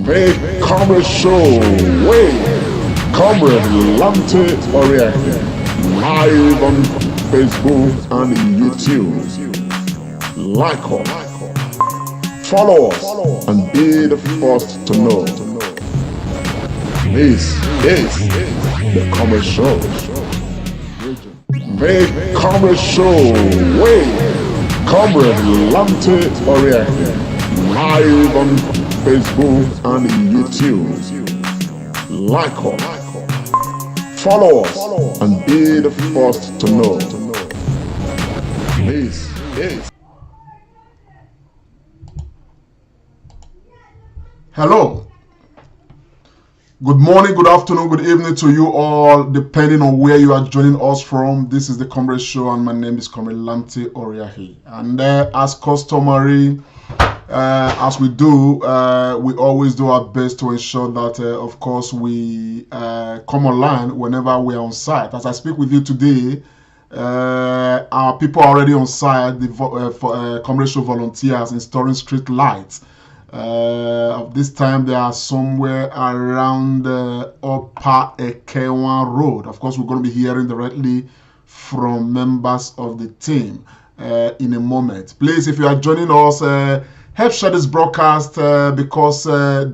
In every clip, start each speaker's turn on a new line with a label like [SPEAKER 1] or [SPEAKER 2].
[SPEAKER 1] Make Comrade Show with Comrade Lante Oriake live on Facebook and YouTube. Like us, follow us, and be the first to know. This is the Comrade Show. Make Comrade Show with Comrade Lante Oriake live on Facebook and YouTube. Like us, follow us, and be the first to know. This is. Hello. Good morning, good afternoon, good evening to you all, depending on where you are joining us from. This is the Comrade Show, and my name is Comrade Lante Oriahi. And as customary, as we do, we always do our best to ensure that, of course, we come online whenever we are on site. As I speak with you today, our people are already on site, the Comrade Show volunteers installing street lights. This time they are somewhere around Upper Ekhenwan Road. Of course, we're going to be hearing directly from members of the team in a moment. Please, if you are joining us, help share this broadcast because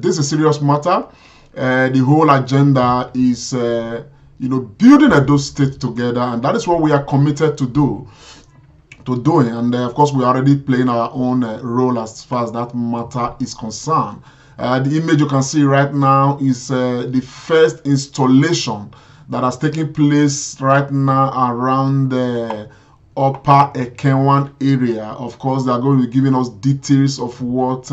[SPEAKER 1] this is a serious matter. The whole agenda is, building Edo State together, and that is what we are committed to doing. And of course, we are already playing our own role as far as that matter is concerned. The image you can see right now is the first installation that has taken place right now around the Upper Ekhenwan area. Of course, they are going to be giving us details of what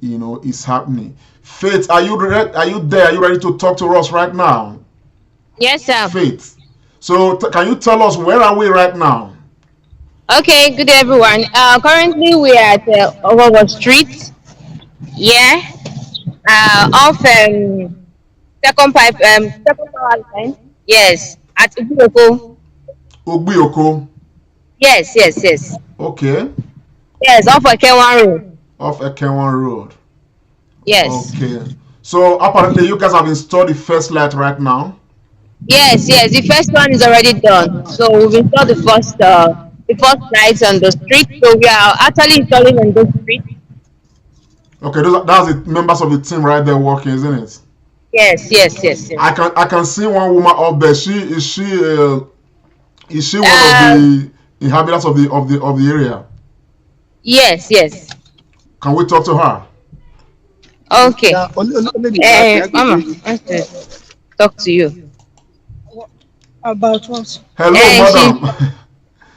[SPEAKER 1] is happening. Faith, are you ready? Are you there? Are you ready to talk to us right now?
[SPEAKER 2] Yes, sir.
[SPEAKER 1] Faith, so can you tell us where are we right now?
[SPEAKER 2] Okay, good day, everyone. Currently, we are at Ogogo Street. Yeah. Off second power line. Yes, at Ubioko.
[SPEAKER 1] Obioko.
[SPEAKER 2] Yes.
[SPEAKER 1] Okay.
[SPEAKER 2] Yes, off Ekhenwan Road.
[SPEAKER 1] Off Ekhenwan Road.
[SPEAKER 2] Yes.
[SPEAKER 1] Okay. So apparently you guys have installed the first light right now.
[SPEAKER 2] Yes. The first one is already done. So we've installed the first lights on the street. So we are actually installing on the street.
[SPEAKER 1] Okay, that's the members of the team right there working, isn't it?
[SPEAKER 2] Yes.
[SPEAKER 1] I can see one woman up there. Is she one of the inhabitants of the area?
[SPEAKER 2] Yes.
[SPEAKER 1] Can we talk to her?
[SPEAKER 2] Okay. Mama, I want to talk to you.
[SPEAKER 3] About what?
[SPEAKER 1] Hello, madam.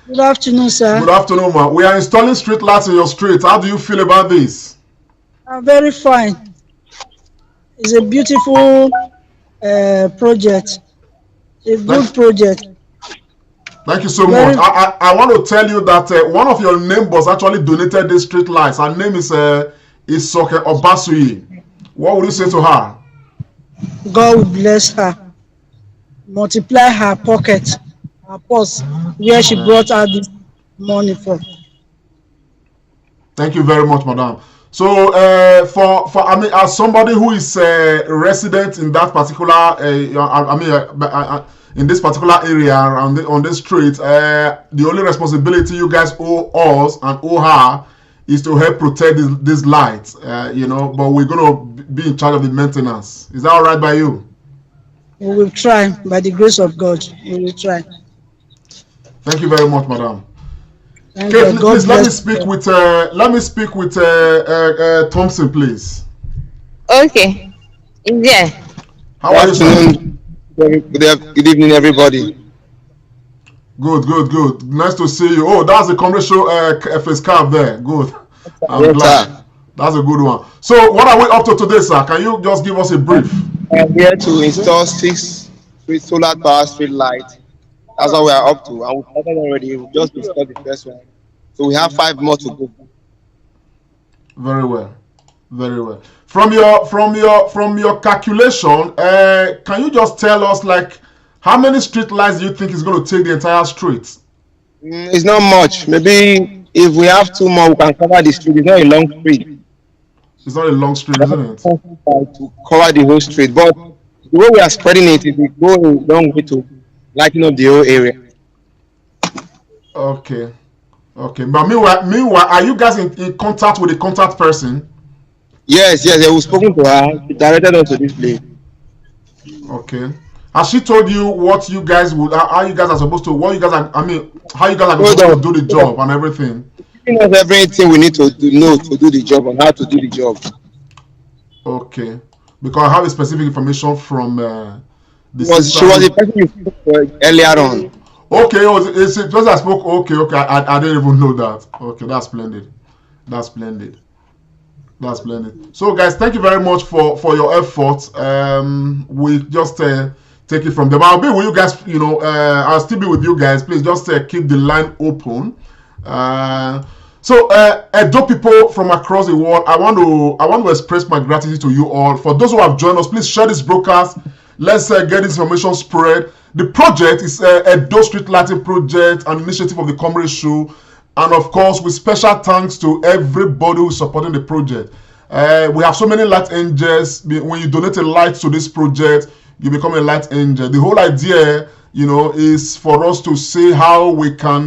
[SPEAKER 3] Good afternoon, sir.
[SPEAKER 1] Good afternoon, ma. We are installing street lights in your street. How do you feel about this?
[SPEAKER 3] I'm very fine. It's a beautiful project. A good project.
[SPEAKER 1] Thank you so much. I want to tell you that one of your neighbors actually donated these street lights. Her name is Soke Obasuyi. What would you say to her?
[SPEAKER 3] God will bless her. Multiply her pocket, her purse, where she brought out this money from.
[SPEAKER 1] Thank you very much, madam. So, as somebody who is a resident in that particular, in this particular area on this street, the only responsibility you guys owe us and owe her is to help protect these lights. But we're going to be in charge of the maintenance. Is that all right by you?
[SPEAKER 3] We will try, by the grace of God. We will try.
[SPEAKER 1] Thank you very much, madam.
[SPEAKER 3] Okay,
[SPEAKER 1] please let me speak with Thompson, please.
[SPEAKER 2] Okay. Yeah.
[SPEAKER 1] How are you, sir?
[SPEAKER 4] Good evening, everybody.
[SPEAKER 1] Good. Nice to see you. Oh, that's the commercial face card there. Good. I'm glad. That's a good one. So, what are we up to today, sir? Can you just give us a brief?
[SPEAKER 4] I'm here to install 6 solar power street lights. That's what we are up to, and we started already. We just installed the first one, so we have 5 more to go.
[SPEAKER 1] Very well. From your calculation, can you just tell us how many street lights do you think is going to take the entire street?
[SPEAKER 4] It's not much. Maybe if we have 2 more, we can cover the street. It's not a long street.
[SPEAKER 1] It's not a long street, isn't it?
[SPEAKER 4] To cover the whole street. But the way we are spreading it, it will go a long way to lighten up the whole area.
[SPEAKER 1] Okay. Okay. But meanwhile, are you guys in contact with the contact person?
[SPEAKER 4] Yes, we've spoken to her. She directed us to this place.
[SPEAKER 1] Okay. Has she told you what you guys would, how you guys are supposed to, what you guys are, I mean, how you guys are supposed to do the job and everything?
[SPEAKER 4] Giving us everything we need to know to do the job and how to do the job.
[SPEAKER 1] Okay. Because I have a specific information from
[SPEAKER 4] She was the person you spoke to earlier on.
[SPEAKER 1] Okay, it's just I spoke. Okay. I didn't even know that. Okay, that's splendid. That's splendid. That's splendid. So, guys, thank you very much for your efforts. We just take it from them. I'll be with you guys. You know, I'll still be with you guys. Please just keep the line open. So, Edo people from across the world, I want to express my gratitude to you all. For those who have joined us, please share this broadcast. Let's get this information spread. The project is Edo Street Lighting Project, an initiative of the Comrade Show. And of course, with special thanks to everybody who's supporting the project. We have so many light angels. When you donate a light to this project, you become a light angel. The whole idea, you know, is for us to see how we can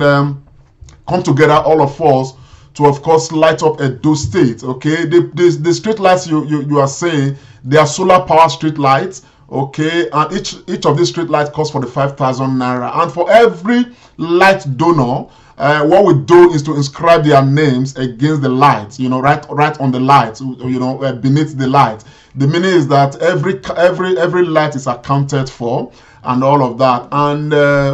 [SPEAKER 1] come together, all of us, to of course light up Edo State. Okay, the street lights you are saying, they are solar power street lights. Okay, and each of these street lights costs 45,000 naira. And for every light donor, what we do is to inscribe their names against the light, you know, right on the light, you know, beneath the light. The meaning is that every light is accounted for and all of that. And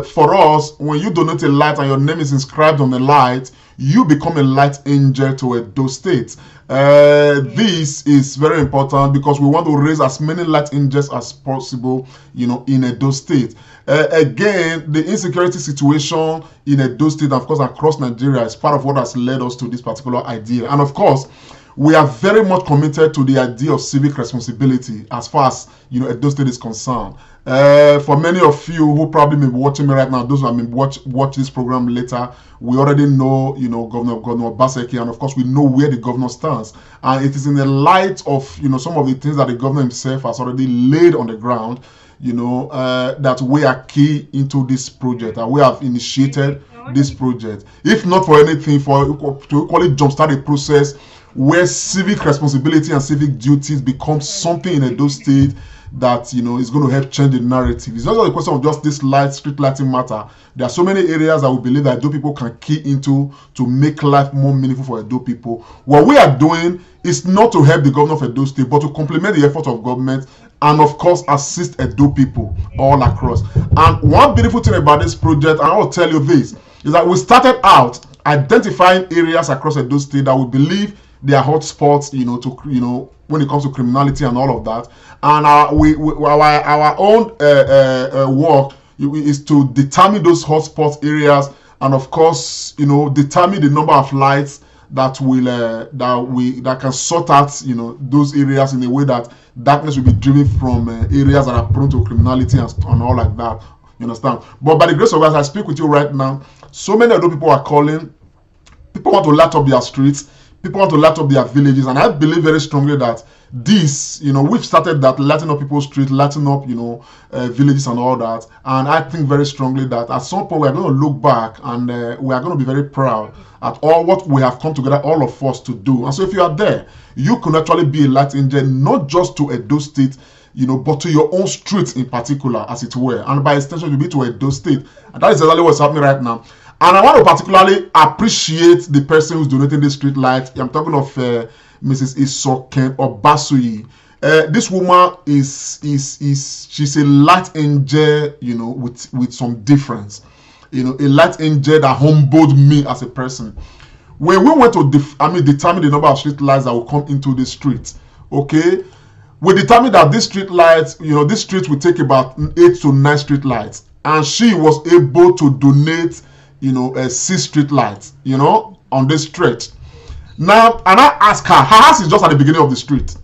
[SPEAKER 1] for us, when you donate a light and your name is inscribed on the light, you become a light angel to Edo State. This is very important because we want to raise as many light angels as possible, you know, in Edo State. Again, the insecurity situation in Edo State, and of course across Nigeria, is part of what has led us to this particular idea. And of course, we are very much committed to the idea of civic responsibility as far as, you know, Edo State is concerned. For many of you who probably may be watching me right now, those who may watch this program later, we already know, you know, Governor Baseki, and of course we know where the governor stands. And it is in the light of, you know, some of the things that the governor himself has already laid on the ground, you know, that we are key into this project, and we have initiated this project. If not for anything, to equally jumpstart a process where civic responsibility and civic duties become something in Edo State that, you know, is going to help change the narrative. It's not just a question of just this street lighting matter. There are so many areas that we believe that Edo people can key into to make life more meaningful for Edo people. What we are doing is not to help the governor of Edo State, but to complement the effort of government and of course assist Edo people all across. And one beautiful thing about this project, and I will tell you this, is that we started out identifying areas across Edo State that we believe they are hot spots, you know, when it comes to criminality and all of that. And our own work is to determine those hotspot areas, and of course, you know, determine the number of lights that will that can sort out, you know, those areas in a way that darkness will be driven from areas that are prone to criminality and all like that. You understand? But by the grace of God, as I speak with you right now, so many other people are calling. People want to light up their streets. People want to light up their villages, and I believe very strongly that this, you know, we've started that lighting up people's streets, lighting up, you know, villages and all that. And I think very strongly that at some point we are going to look back and we are going to be very proud at all what we have come together, all of us, to do. And so if you are there, you can actually be a light angel, not just to Edo State, you know, but to your own streets in particular, as it were. And by extension, you'll be to Edo State. And that is exactly what's happening right now. And I want to particularly appreciate the person who's donating this street light. I'm talking of Mrs. Isoken Obasuyi. This woman she's a light angel, you know, with some difference. You know, a light angel that humbled me as a person. When we went to determine the number of street lights that will come into the street, okay, we determined that this street lights, you know, this street will take about 8 to 9 street lights, and she was able to donate, you know, 6 street lights, you know, on this stretch. Now, and I asked her house is just at the beginning of the street,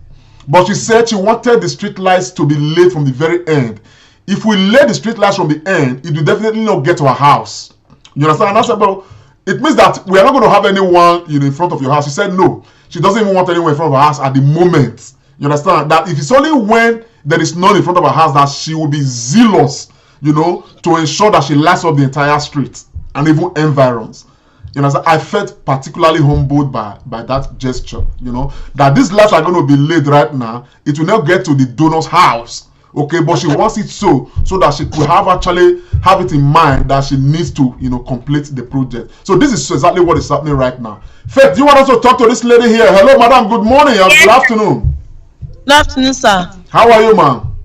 [SPEAKER 1] but she said she wanted the street lights to be laid from the very end. If we lay the street lights from the end, it will definitely not get to her house. You understand? And I said, well, it means that we are not going to have anyone, you know, in front of your house. She said, no, she doesn't even want anyone in front of her house at the moment. You understand? That if it's only when there is none in front of her house that she will be zealous, you know, to ensure that she lights up the entire street and even environs. You know, I felt particularly humbled by that gesture, you know, that these lights are going to be laid right now. It will not get to the donor's house, okay, but she wants it so that she could actually have it in mind that she needs to, you know, complete the project. So this is exactly what is happening right now. Faith, do you want us to talk to this lady here? Hello, madam. Good morning. Good afternoon.
[SPEAKER 5] Good afternoon, sir.
[SPEAKER 1] How are you, ma'am?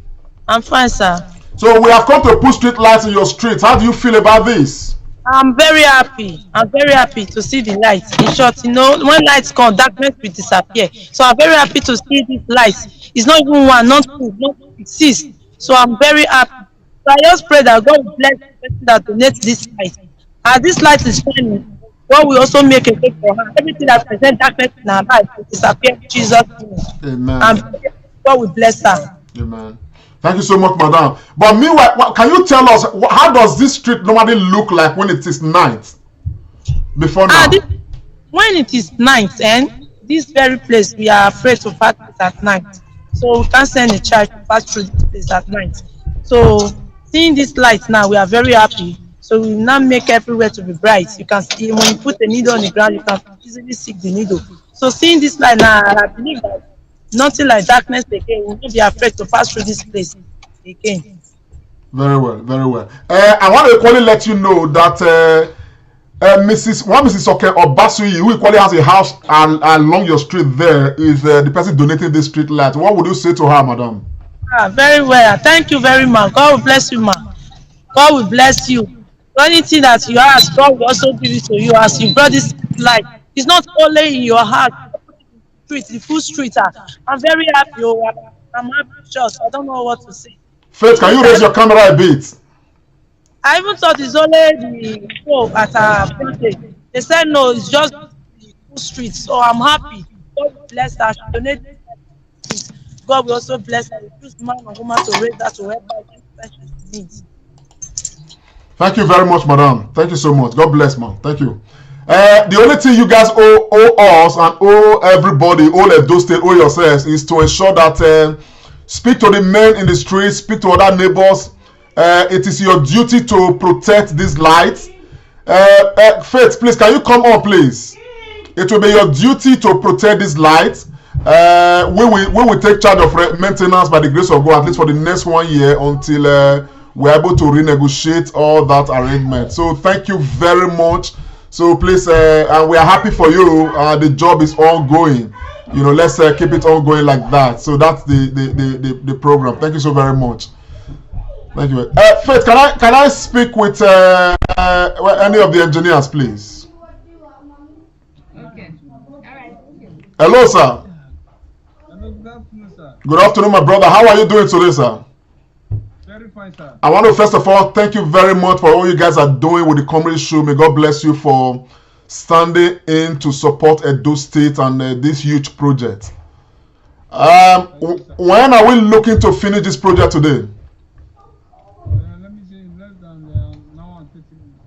[SPEAKER 5] I'm fine, sir.
[SPEAKER 1] So we have come to put street lights in your street. How do you feel about this?
[SPEAKER 5] I'm very happy. I'm very happy to see the lights. In short, you know, when lights come, darkness will disappear. So I'm very happy to see these lights. It's not even one, not two, not six. So I'm very happy. So I just pray that God will bless the person that donates this light. And this light is shining. God will also make a way for her. Everything that presents darkness in her life will disappear in Jesus' name.
[SPEAKER 1] Amen.
[SPEAKER 5] And God will bless her.
[SPEAKER 1] Amen. Thank you so much, madam. But meanwhile, can you tell us how does this street normally look like when it is night? Before now?
[SPEAKER 5] When it is night, and this very place, we are afraid to pass it at night. So we can't send a child to pass through this place at night. So seeing this light now, we are very happy. So we now make everywhere to be bright. You can see when you put a needle on the ground, you can easily see the needle. So seeing this light now, I believe that nothing like darkness again. We will not be afraid to pass through this place again.
[SPEAKER 1] Very well, very well. I want to equally let you know that Mrs. Obasui, who equally has a house along your street there, is the person donating this street light. What would you say to her, madam?
[SPEAKER 5] Very well. Thank you very much. God will bless you, ma. God will bless you. Anything that you ask, God will also give it to you as you brought this light. It's not only in your heart, the full street. I'm very happy. I'm happy. Just, I don't know what to say.
[SPEAKER 1] Faith, can you raise your camera a bit?
[SPEAKER 5] I even thought it's only the show at our birthday. They said no, it's just the full street. So I'm happy. God will bless her. She donated. God will also bless her. Use man and woman to raise her to help her get special needs.
[SPEAKER 1] Thank you very much, madam. Thank you so much. God bless, man. Thank you. The only thing you guys owe us and owe everybody, owe Edo State, owe yourselves, is to ensure that speak to the men in the streets, speak to other neighbors. It is your duty to protect these lights. Faith, please, can you come on, please? It will be your duty to protect these lights. We will take charge of maintenance by the grace of God, at least for the next 1 year, until we're able to renegotiate all that arrangement. So thank you very much. So please, and we are happy for you. The job is ongoing. You know, let's keep it ongoing like that. So that's the program. Thank you so very much. Thank you. Faith, can I speak with any of the engineers, please?
[SPEAKER 6] Okay. All right.
[SPEAKER 1] Hello, sir.
[SPEAKER 7] Hello, good afternoon, sir.
[SPEAKER 1] Good afternoon, my brother. How are you doing today, sir?
[SPEAKER 7] Very fine, sir.
[SPEAKER 1] I want to first of all thank you very much for all you guys are doing with the Comedy Show. May God bless you for standing in to support Edo State and this huge project. When are we looking to finish this project today?
[SPEAKER 7] Let me see, less than now and 30 minutes.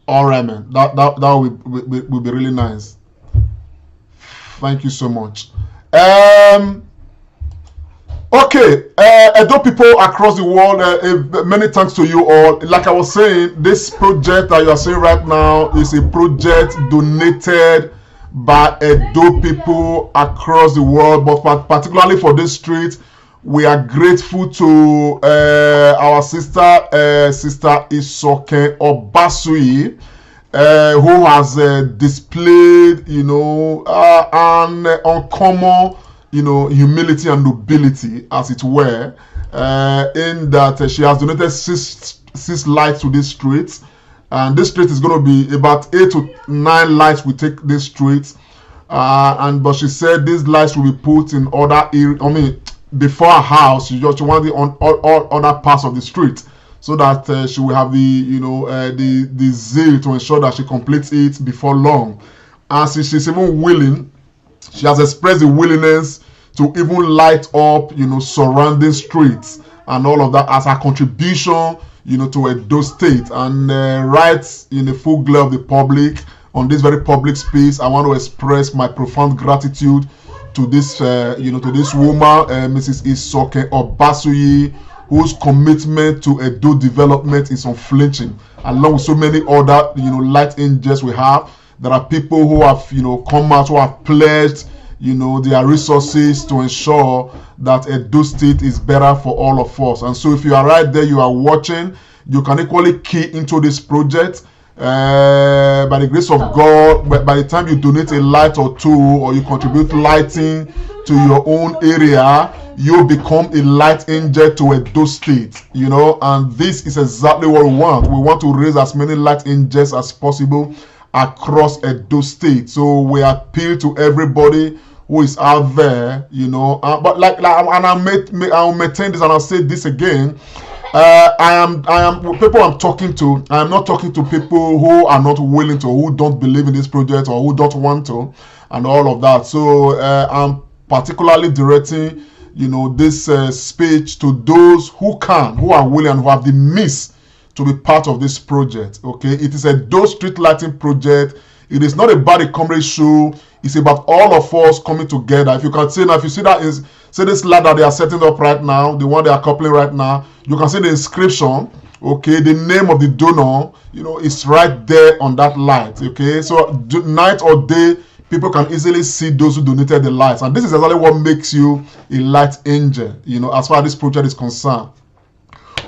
[SPEAKER 1] All right, man. That will be really nice. Thank you so much. Okay, Edo people across the world, many thanks to you all. Like I was saying, this project that you are seeing right now is a project donated by Edo people across the world, but particularly for this street, we are grateful to our sister Isoke Obasui, who has displayed, you know, an uncommon, you know, humility and nobility, as it were, in that she has donated six lights to this street, and this street is going to be about 8 to 9 lights will take this street, but she said these lights will be put in other areas. I mean, before her house, she just wanted on all other parts of the street, so that she will have the, you know, the zeal to ensure that she completes it before long. And she's even willing. She has expressed the willingness to even light up, you know, surrounding streets and all of that as her contribution, you know, to Edo State, and right in the full glare of the public, on this very public space. I want to express my profound gratitude to this, to this woman, Mrs. Isoke Obasuyi, whose commitment to Edo development is unflinching, along with so many other, light angels we have. There are people who have, come out, who have pledged, their resources to ensure that Edo State is better for all of us. And so if you are right there, you are watching, you can equally key into this project. By the grace of God, by the time you donate a light or two, or you contribute lighting to your own area, you become a light angel to Edo State, and this is exactly what we want. We want to raise as many light angels as possible across Edo State. So we appeal to everybody who is out there, but I'll maintain this, and I'll say this again. I am people I'm talking to. I am not talking to people who are not willing to, who don't believe in this project, or who don't want to, and all of that. So I'm particularly directing, this speech to those who can, who are willing, and who have the means to be part of this project. Okay, it is a Edo street lighting project. It is not about a comedy show. It's about all of us coming together. If you can see now, if you see that is, see this light that they are setting up right now, the one they are coupling right now, you can see the inscription. Okay, the name of the donor, is right there on that light. Okay, so night or day, people can easily see those who donated the lights, and this is exactly what makes you a light angel. As far as this project is concerned,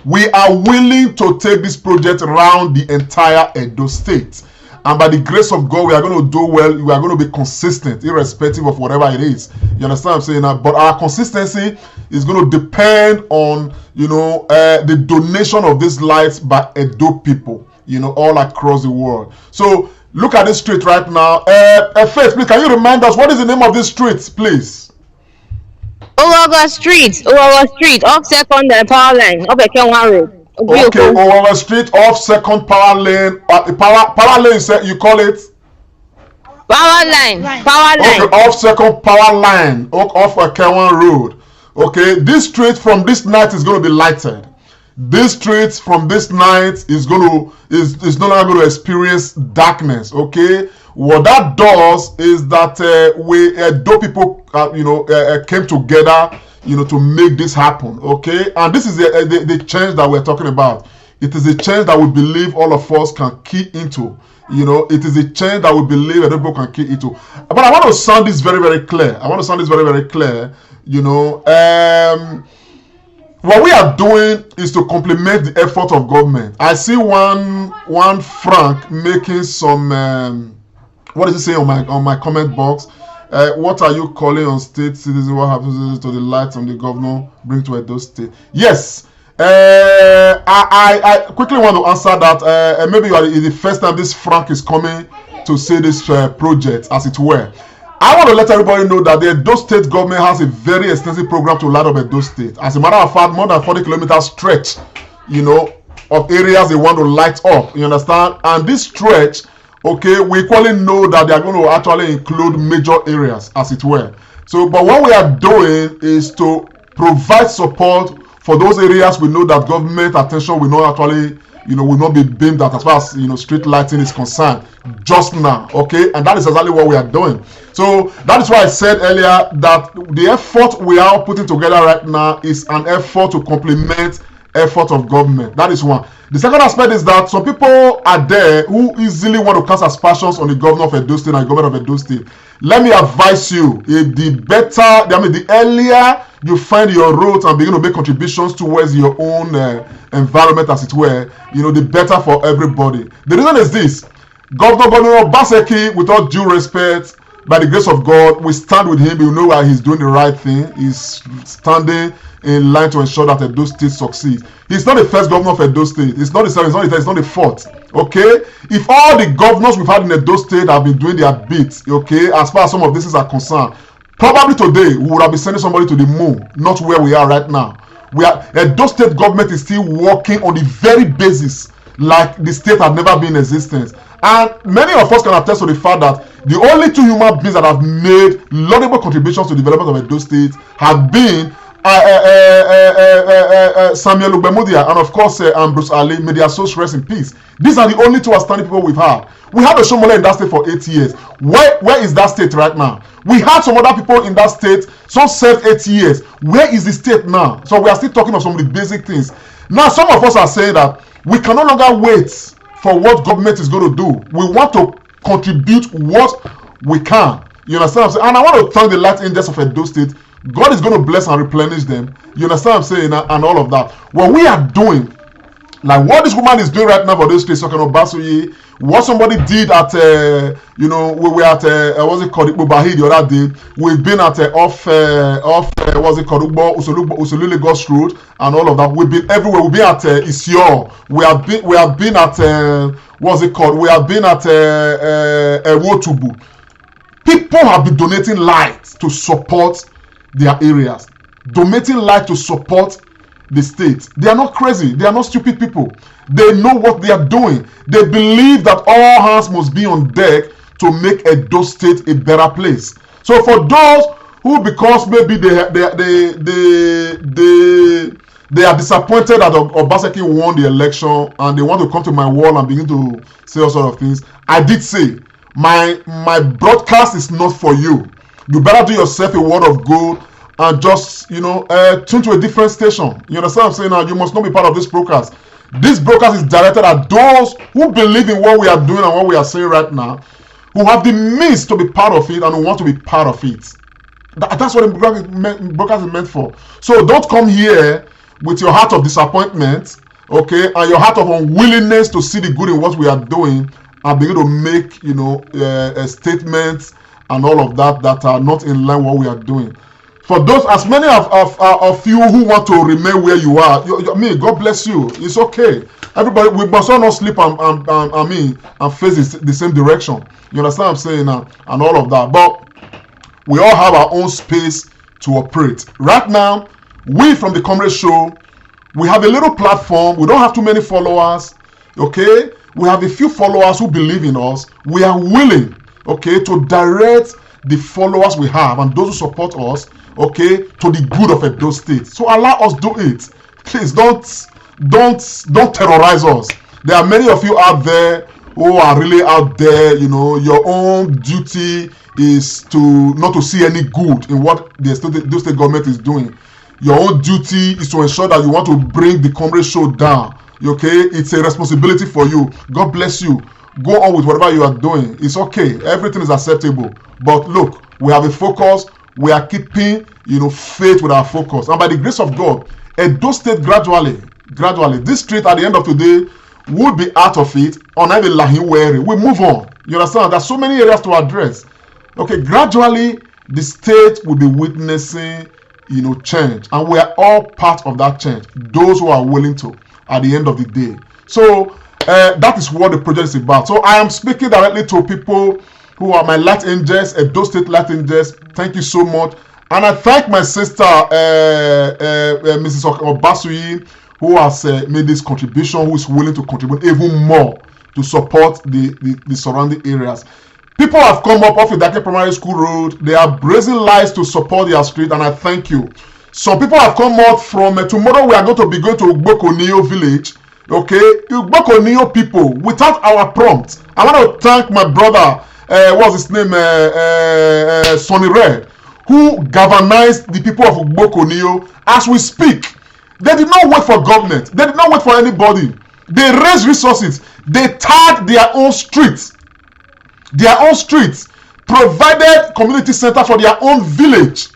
[SPEAKER 1] we are willing to take this project around the entire Edo State. And by the grace of God, we are going to do well. We are going to be consistent, irrespective of whatever it is. You understand what I'm saying? But our consistency is going to depend on, the donation of these lights by Edo people, all across the world. So look at this street right now. Faith, please, can you remind us what is the name of this street, please?
[SPEAKER 2] YORUBA Street, off Second Power Line, up Ekhenwan Road.
[SPEAKER 1] Okay, YORUBA Street, off Second Power Lane. Power Lane, you call it?
[SPEAKER 2] Power line.
[SPEAKER 1] Okay, off Second Power Line, off Ekhenwan Road. Okay, this street from this night is going to be lighted. This street from this night is no longer going to experience darkness. Okay, what that does is that Edo people came together, to make this happen. Okay, and this is the change that we're talking about. It is a change that we believe all of us can key into. It is a change that we believe everybody can key into. But I want to sound this very, very clear. What we are doing is to complement the effort of government. I see one Frank making some what does he say on my comment box? What are you calling on state citizens? What happens to the lights on the governor bring to Edo State? Yes. I quickly want to answer that. Maybe it's the first time this Frank is coming to see this project, as it were. I want to let everybody know that the Edo State government has a very extensive program to light up Edo State. As a matter of fact, more than 40 kilometers stretch, of areas they want to light up. You understand? And this stretch, okay, we equally know that they are going to actually include major areas, as it were. So, but what we are doing is to provide support for those areas we know that government attention will not actually, will not be beamed at as far as, street lighting is concerned just now, okay? And that is exactly what we are doing. So that is why I said earlier that the effort we are putting together right now is an effort to complement effort of government. That is one. The second aspect is that some people are there who easily want to cast aspersions on the governor of Edo State and the government of Edo State. Let me advise you, the earlier you find your roads and begin to make contributions towards your own environment, as it were, the better for everybody. The reason is this: Governor Obaseki, with all due respect, by the grace of God, we stand with him. We know that he's doing the right thing. He's standing in line to ensure that Edo State succeeds. He's not the first governor of Edo State. It's not the second. It's not the fourth. Okay, if all the governors we've had in Edo State have been doing their bits, okay, as far as some of this is concerned, probably today we would have been sending somebody to the moon, not where we are right now. Edo State government is still working on the very basis like the state had never been in existence. And many of us can attest to the fact that the only two human beings that have made laudable contributions to the development of Edo State have been Samuel Ugbemudia, and of course Bruce Ali, may their souls rest in peace. These are the only two outstanding people we've had. We had a Shomole in that state for 8 years. Where is that state right now? We had some other people in that state, some served 8 years. Where is the state now? So we are still talking of some of the basic things. Now some of us are saying that we can no longer wait for what government is going to do. We want to contribute what we can. You understand what I'm saying? And I want to thank the light angels of Edo State. God is going to bless and replenish them. You understand what I'm saying? And all of that. What we are doing, like what this woman is doing right now for those states, talking about Basuyi, what somebody did at, we were at, what's it called, Ibubahi the other day. We've been at what's it called, Usolu Lagos Road and all of that. We've been everywhere. We've been at Isior. We have been at, what's it called? We have been at Wotubu. People have been donating light to support their areas, donating light to support the state. They are not crazy. They are not stupid people. They know what they are doing. They believe that all hands must be on deck to make Edo State a better place. So for those who, because maybe they are disappointed that Obaseki won the election and they want to come to my wall and begin to say all sort of things, I did say my broadcast is not for you. You better do yourself a word of good and just, tune to a different station. You understand what I'm saying now? You must not be part of this broadcast. This broadcast is directed at those who believe in what we are doing and what we are saying right now, who have the means to be part of it and who want to be part of it. That's what the broadcast is meant for. So don't come here with your heart of disappointment, okay, and your heart of unwillingness to see the good in what we are doing and begin to make, statements and all of that are not in line with what we are doing. For those, as many of you who want to remain where you are, God bless you. It's okay. Everybody, we must all not sleep and face the same direction. You understand what I'm saying now? And all of that. But we all have our own space to operate. Right now, we from the Comrade Show, we have a little platform. We don't have too many followers. Okay? We have a few followers who believe in us. We are willing, okay, to direct the followers we have and those who support us, okay, to the good of Edo State. So allow us do it. Please don't terrorize us. There are many of you out there who are really out there. Your own duty is to not to see any good in what the state government is doing. Your own duty is to ensure that you want to bring the Comrade Show down. Okay, it's a responsibility for you. God bless you. Go on with whatever you are doing. It's okay. Everything is acceptable. But look, we have a focus. We are keeping, faith with our focus. And by the grace of God, Edo State gradually, this street at the end of today will be out of it. On either Lahinwere, we move on. You understand? There's so many areas to address. Okay, gradually the state will be witnessing, change, and we are all part of that change. Those who are willing to, at the end of the day. So that is what the project is about. So I am speaking directly to people who are my light angels, Edo State light angels. Thank you so much. And I thank my sister, Mrs. Obasuyi, who has made this contribution, who is willing to contribute even more to support the surrounding areas. People have come up off the Dake Primary School Road. They are raising lights to support their street, and I thank you. Some people have come up from, tomorrow we are going to be going to Ugbokonio village. Okay, Ugbokonio people, without our prompt. I want to thank my brother, what's his name, Sonny Red, who galvanized the people of Ugbokonio as we speak. They did not wait for government. They did not wait for anybody. They raised resources. They tagged their own streets. Provided community center for their own village.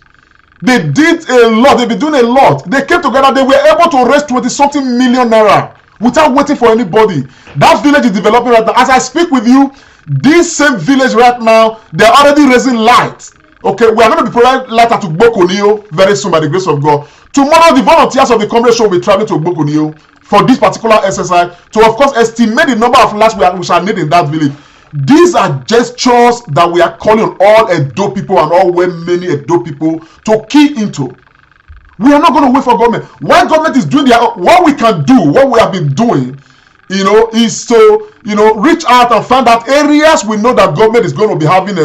[SPEAKER 1] They did a lot. They've been doing a lot. They came together. They were able to raise 20-something million naira without waiting for anybody. That village is developing right now. As I speak with you, this same village right now, they're already raising lights. Okay, we are going to be providing light at Ugbokonio very soon by the grace of God. Tomorrow, the volunteers of the Comrade Show will be traveling to Ugbokonio for this particular exercise to, of course, estimate the number of lights we shall need in that village. These are gestures that we are calling on all Edo people and all many Edo people to key into. We are not going to wait for government. While government is doing what we can do, what we have been doing, is to, reach out and find out areas we know that government is going to be having,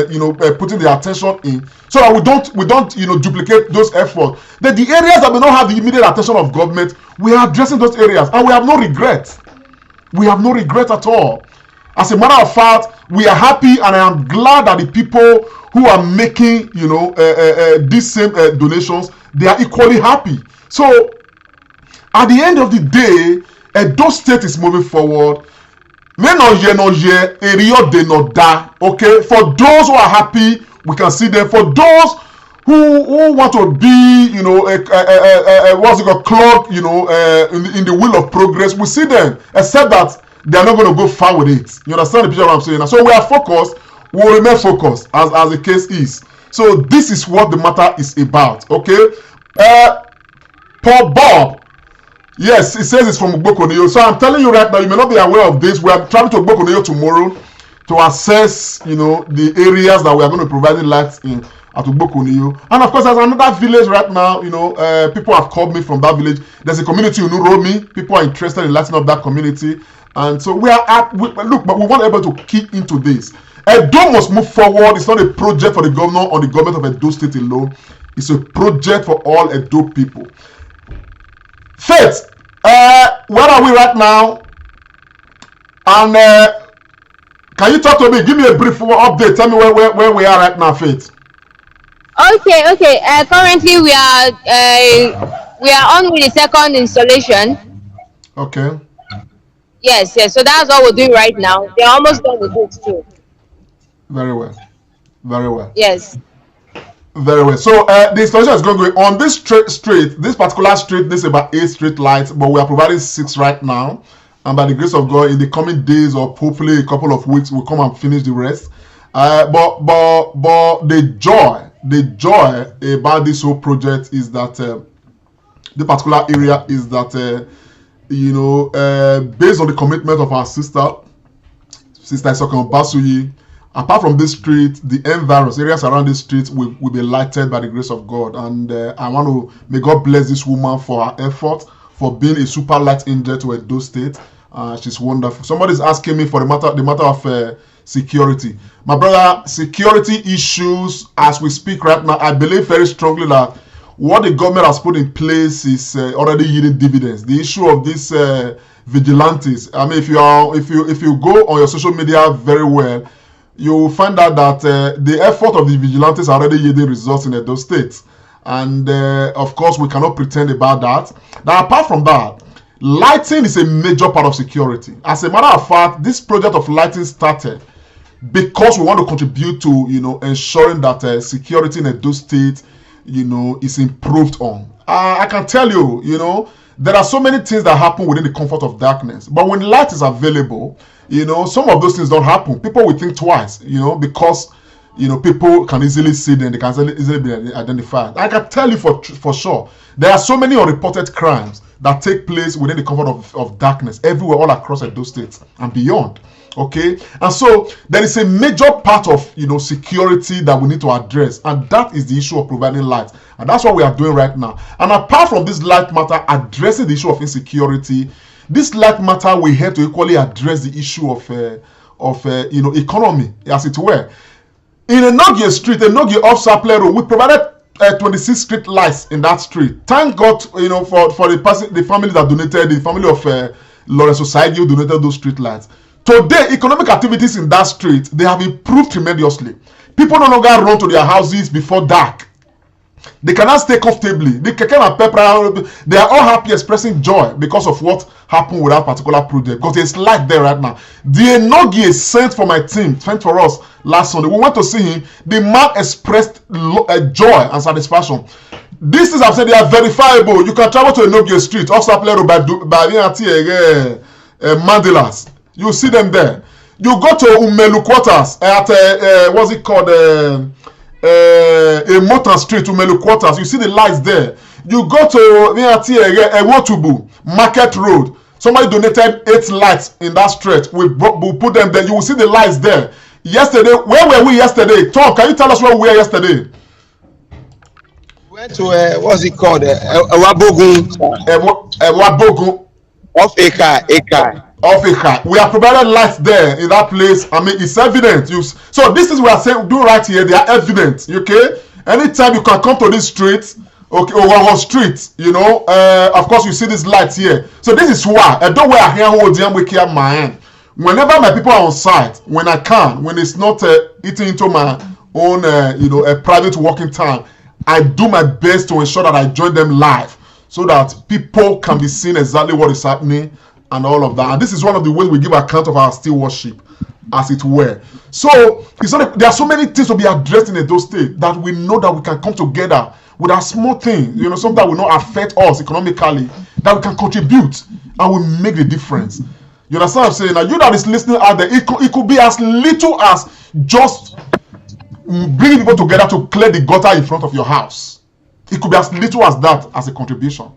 [SPEAKER 1] putting their attention in, so that we don't, duplicate those efforts. Then the areas that may not have the immediate attention of government, we are addressing those areas, and we have no regret. We have no regret at all. As a matter of fact, we are happy, and I am glad that the people who are making, these same donations, they are equally happy. So, at the end of the day, Edo State is moving forward. Okay, for those who are happy, we can see them. For those who want to be, what's it called, clog, in the wheel of progress, we see them, except that they are not going to go far with it. You understand the picture what I'm saying? So we are focused. We will remain focused as the case is. So this is what the matter is about. Okay. Paul Bob. Yes, it says it's from Ugbokoneyo. So I'm telling you right now, you may not be aware of this. We are traveling to Ugbokoneyo tomorrow to assess, the areas that we are going to be providing lights in at Ugbokoneyo. And of course, there's another village right now. People have called me from that village. There's a community in Uromi. People are interested in lighting up that community. And so we are but we want able to key into this. Edo must move forward. It's not a project for the governor or the government of Edo State alone. It's a project for all Edo people. Faith, where are we right now? And can you talk to me? Give me a brief update. Tell me where we are right now, Faith.
[SPEAKER 2] Okay. Currently, we are on with the second installation.
[SPEAKER 1] Okay.
[SPEAKER 2] Yes. So that's what we're doing right now. They're almost done with it too.
[SPEAKER 1] Very well.
[SPEAKER 2] Yes.
[SPEAKER 1] Very well. So the installation is going on this street. This particular street, this is about 8 street lights, but we are providing 6 right now. And by the grace of God, in the coming days or hopefully a couple of weeks, we'll come and finish the rest. But the joy about this whole project is that the particular area is that based on the commitment of our sister Isokan Basuyi. Apart from this street, the environs, areas around this street will be lighted by the grace of God. And may God bless this woman for her effort, for being a super light angel to Edo State. She's wonderful. Somebody's asking me for the matter of security. My brother, security issues, as we speak right now, I believe very strongly that what the government has put in place is already yielding dividends. The issue of these vigilantes, I mean, if you go on your social media very well, you will find out that the effort of the vigilantes are already yielding results in Edo State. And of course, we cannot pretend about that. Now, apart from that, lighting is a major part of security. As a matter of fact, this project of lighting started because we want to contribute to, ensuring that security in Edo State, is improved on. I can tell you, there are so many things that happen within the comfort of darkness. But when light is available, some of those things don't happen. People will think twice, because, people can easily see them. They can easily be identified. I can tell you for sure, there are so many unreported crimes that take place within the comfort of darkness everywhere, all across Edo State and beyond. Okay, and so there is a major part of security that we need to address, and that is the issue of providing light, and that's what we are doing right now. And apart from this light matter addressing the issue of insecurity, this light matter we have to equally address the issue of economy, as it were. In Enogie Street, Enogie off Saple Road, we provided 26 street lights in that street. Thank God, for the family that donated, the family of Lawrence Society who donated those street lights. Today, economic activities in that street, they have improved tremendously. People no longer run to their houses before dark. They cannot stay comfortably. The Keken and Pepper, they are all happy, expressing joy because of what happened with that particular project. Because there's light there right now. The Enogie sent for my team, sent for us last Sunday. We went to see him. The man expressed joy and satisfaction. These things I've said, they are verifiable. You can travel to Enogie Street, off Saplero by Mandelas. You see them there. You go to Umelu quarters at what's it called? A Motor Street, Umelu quarters. You see the lights there. You go to Ewotubu Market Road. Somebody donated 8 lights in that stretch. We put them there. You will see the lights there. Yesterday, where were we yesterday? Tom, can you tell us where we were yesterday?
[SPEAKER 4] We went to what's it called? Ewabogun.
[SPEAKER 1] Ewabogun.
[SPEAKER 4] Off Eka.
[SPEAKER 1] of a car. We have provided lights there in that place. I mean, it's evident. So this is what we are saying, do right here. They are evident. Okay. Anytime you can come to this street, okay, or street, you know, of course you see these lights here. So this is why I don't wear a hair hold them with my hand. Whenever my people are on site, when I can, when it's not eating into my own, you know, a private working time, I do my best to ensure that I join them live so that people can be seeing exactly what is happening and all of that. And this is one of the ways we give account of our still worship, as it were. So it's not there are so many things to be addressed in Edo State that we know that we can come together with a small thing, you know, something that will not affect us economically, that we can contribute and will make the difference. You understand what I'm saying? Now, you that is listening out there, it could be as little as just bringing people together to clear the gutter in front of your house. It could be as little as that as a contribution.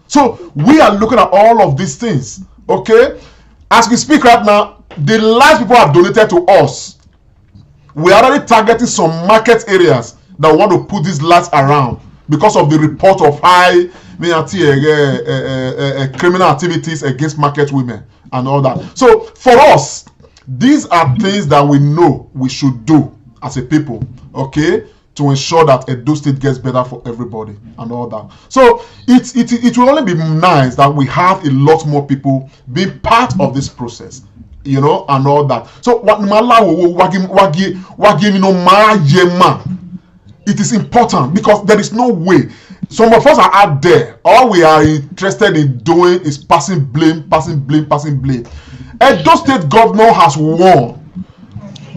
[SPEAKER 1] So we are looking at all of these things, okay? As we speak right now, the lights people have donated to us, we are already targeting some market areas that want to put these lights around because of the report of high criminal activities against market women and all that. So for us, these are things that we know we should do as a people, okay, to ensure that Edo State gets better for everybody and all that. So it will only be nice that we have a lot more people being part of this process, you know, and all that. So it is important because there is no way. Some of us are out there. All we are interested in doing is passing blame. Edo State governor has won.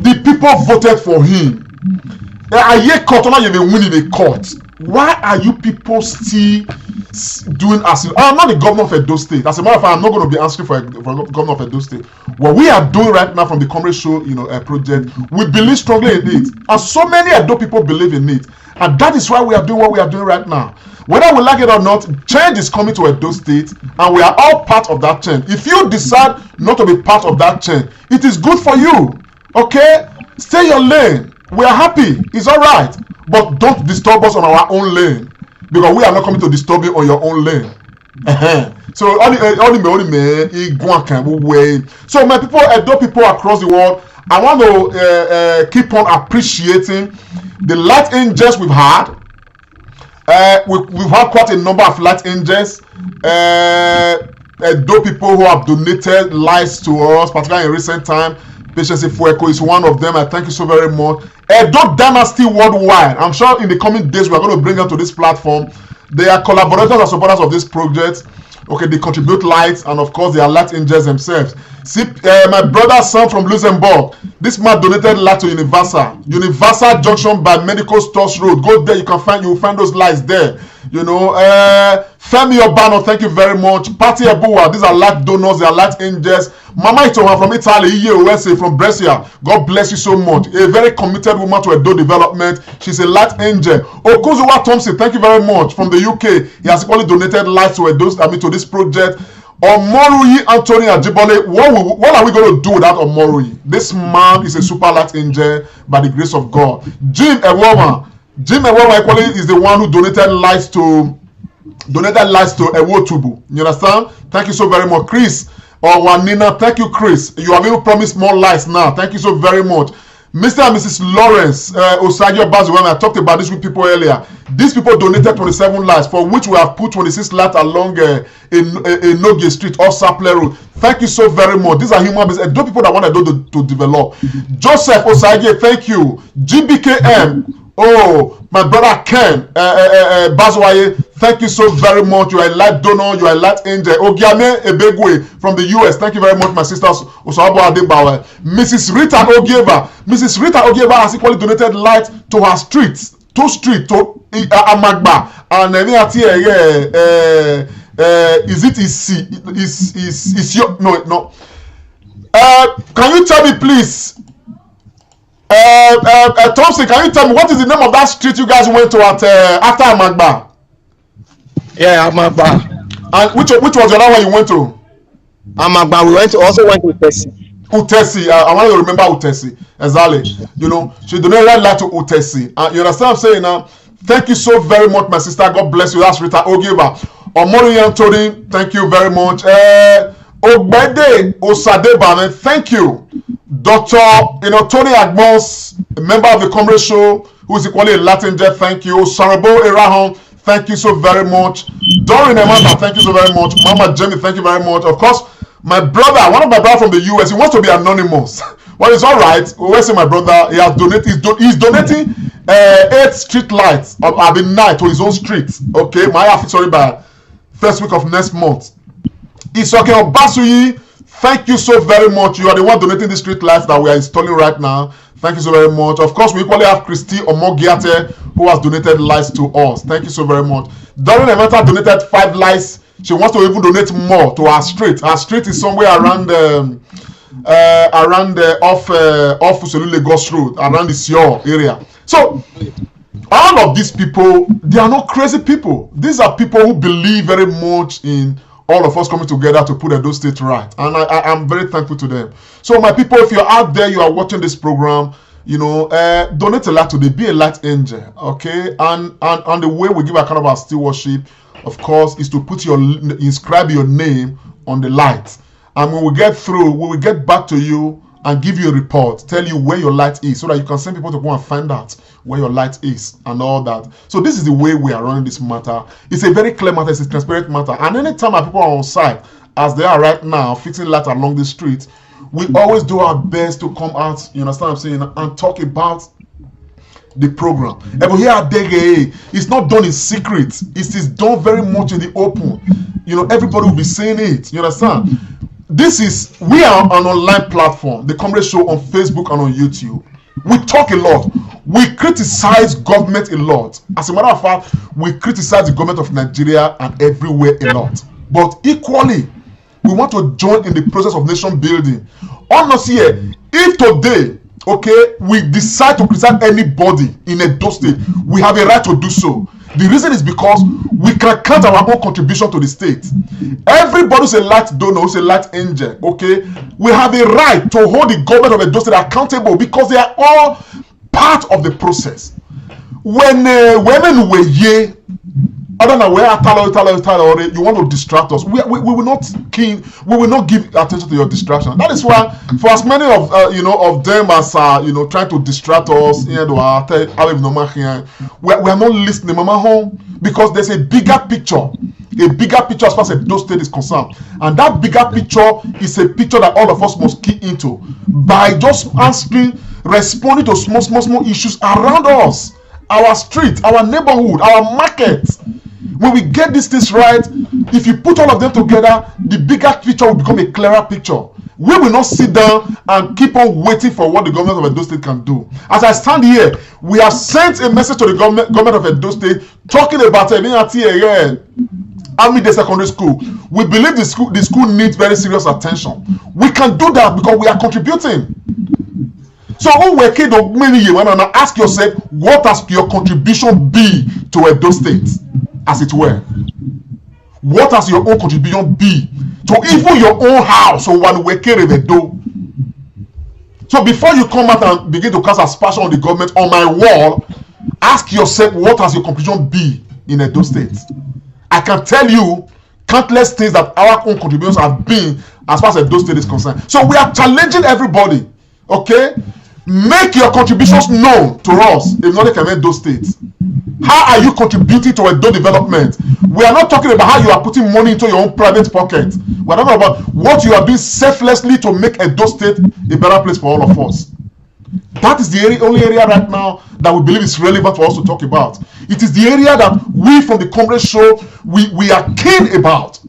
[SPEAKER 1] The people voted for him. Winning the court. Why are you people still doing as I'm not the governor of Edo State. As a matter of fact, I'm not going to be answering for governor of Edo State. What we are doing right now from the Comrade Show, you know, project, we believe strongly in it, and so many Edo people believe in it, and that is why we are doing what we are doing right now. Whether we like it or not, change is coming to Edo State, and we are all part of that change. If you decide not to be part of that change, it is good for you. Okay, stay your lane. We are happy. It's all right, but don't disturb us on our own lane, because we are not coming to disturb you on your own lane. So so my people, Edo people across the world, I want to keep on appreciating the light angels we've had. We've had quite a number of light angels. Edo people who have donated lights to us, particularly in recent time. Patience Ifueko is one of them. I thank you so very much. Edo Dynasty Worldwide. I'm sure in the coming days we are going to bring them to this platform. They are collaborators and supporters of this project. Okay, they contribute lights, and of course they are light angels themselves. See, my brother's son from Luxembourg, this man donated light to Universal Junction by Medical Stores Road. Go there, you will find those lights there. You know, Femi Obano, thank you very much. Patty Abuwa, these are light donors, they are light angels. Mama Itoha from Italy, USA, from Brescia, God bless you so much. A very committed woman to Edo development. She's a light angel. Okuzuwa Thompson, thank you very much, from the UK. He has only donated lights to Edo, to this project. Omoruyi Anthony Ajibole, what are we going to do without Omoruyi? This man is a super light angel by the grace of God. Jim Ewowa equally is the one who donated lights to Ewotubu. You understand? Thank you so very much. Chris Wanina, thank you, Chris. You have even promised more lights now. Thank you so very much. Mr. and Mrs. Lawrence Osagio Bazu, when I talked about this with people earlier, these people donated 27 lights, for which we have put 26 lights along a Noge Street or Saple Road. Thank you so very much. These are human beings. Those people that want to develop. Joseph Osagio, thank you. GBKM. Oh, my brother Ken Bazwaye, thank you so very much. You are a light donor, you are a light angel. Ogiame Ebegwe from the US, thank you very much, my sisters. Osabo Adebawe. Mrs. Rita Ogieva has equally donated light to her streets, to Amagba, and can you tell me please? Thompson, can you tell me what is the name of that street you guys went to at after Amagba?
[SPEAKER 4] Yeah, Amagba.
[SPEAKER 1] And which was the other one you went to?
[SPEAKER 4] Amagba. We also went to
[SPEAKER 1] Utesi. I want to remember Utesi. Exactly. You know, she donated light to Utesi. You understand what I'm saying now? Thank you so very much, my sister. God bless you. That's Rita Ogiva. Omori Anthony, thank you very much. Ogbede Osadebame, thank you. Dr. Tony Agbons, a member of the Comrade Show, who is equally a Latin jet, thank you. Sarabo Erahon, thank you so very much. Doreen Emata, thank you so very much. Mama Jenny, thank you very much. Of course, my brother, one of my brothers from the US, he wants to be anonymous. Well, it's all right. We always say my brother, he has donated. He's donating 8 street lights at the night to his own street. Okay, my office, sorry, by first week of next month. Isoke Obasuyi, thank you so very much. You are the one donating the street lights that we are installing right now. Thank you so very much. Of course, we equally have Christy Omogiate, who has donated lights to us. Thank you so very much. Doreen Emeta donated 5 lights. She wants to even donate more to our street. Our street is somewhere around off Uselu Lagos Road, around the Sio area. So all of these people, they are not crazy people. These are people who believe very much in all of us coming together to put Edo State right, and I'm very thankful to them. So my people, if you're out there, you are watching this program, donate a lot today, be a light angel, okay? And the way we give account of our stewardship, of course, is to inscribe your name on the light. And when we get through, we will get back to you and give you a report, tell you where your light is, so that you can send people to go and find out where your light is and all that. So this is the way we are running this matter. It's a very clear matter, it's a transparent matter. And anytime our people are on site, as they are right now, fixing light along the street, we always do our best to come out, you understand what I'm saying, and talk about the program. But here at Dege, it's not done in secret. It is done very much in the open. Everybody will be saying it. You understand? We are an online platform, the Comrade Show, on Facebook and on YouTube. We talk a lot. We criticize government a lot. As a matter of fact, we criticize the government of Nigeria and everywhere a lot. But equally, we want to join in the process of nation building. Honestly, if today, okay, we decide to criticize anybody in Edo State, we have a right to do so. The reason is because we can count our own contribution to the state. Everybody's a light donor, who's a light angel, okay? We have a right to hold the government of Edo State accountable because they are all part of the process. When women were here, other than where you want to distract us, we will not give attention to your distraction. That is why, for as many of of them as are trying to distract us, we are not listening, mama home, because there's a bigger picture as far as Edo State is concerned, and that bigger picture is a picture that all of us must key into by just responding to small issues around us, our street, our neighborhood, our market. When we get these things right, if you put all of them together, the bigger picture will become a clearer picture. We will not sit down and keep on waiting for what the government of Edo State can do. As I stand here, we have sent a message to the government of Edo State talking about Amide Secondary School. We believe the school needs very serious attention. We can do that because we are contributing. So ask yourself, what has your contribution be to Edo State, as it were? What has your own contribution be to even your own house or one weke Edo? So before you come out and begin to cast aspersion on the government on my wall, ask yourself, what has your contribution be in Edo State? I can tell you countless things that our own contributions have been as far as Edo State is concerned. So we are challenging everybody, okay? Make your contributions known to us, if not, they can make those states. How are you contributing to Edo development? We are not talking about how you are putting money into your own private pocket. We are talking about what you are doing selflessly to make Edo State a better place for all of us. That is the only area right now that we believe is relevant for us to talk about. It is the area that we from the Comrade Show, we are keen about.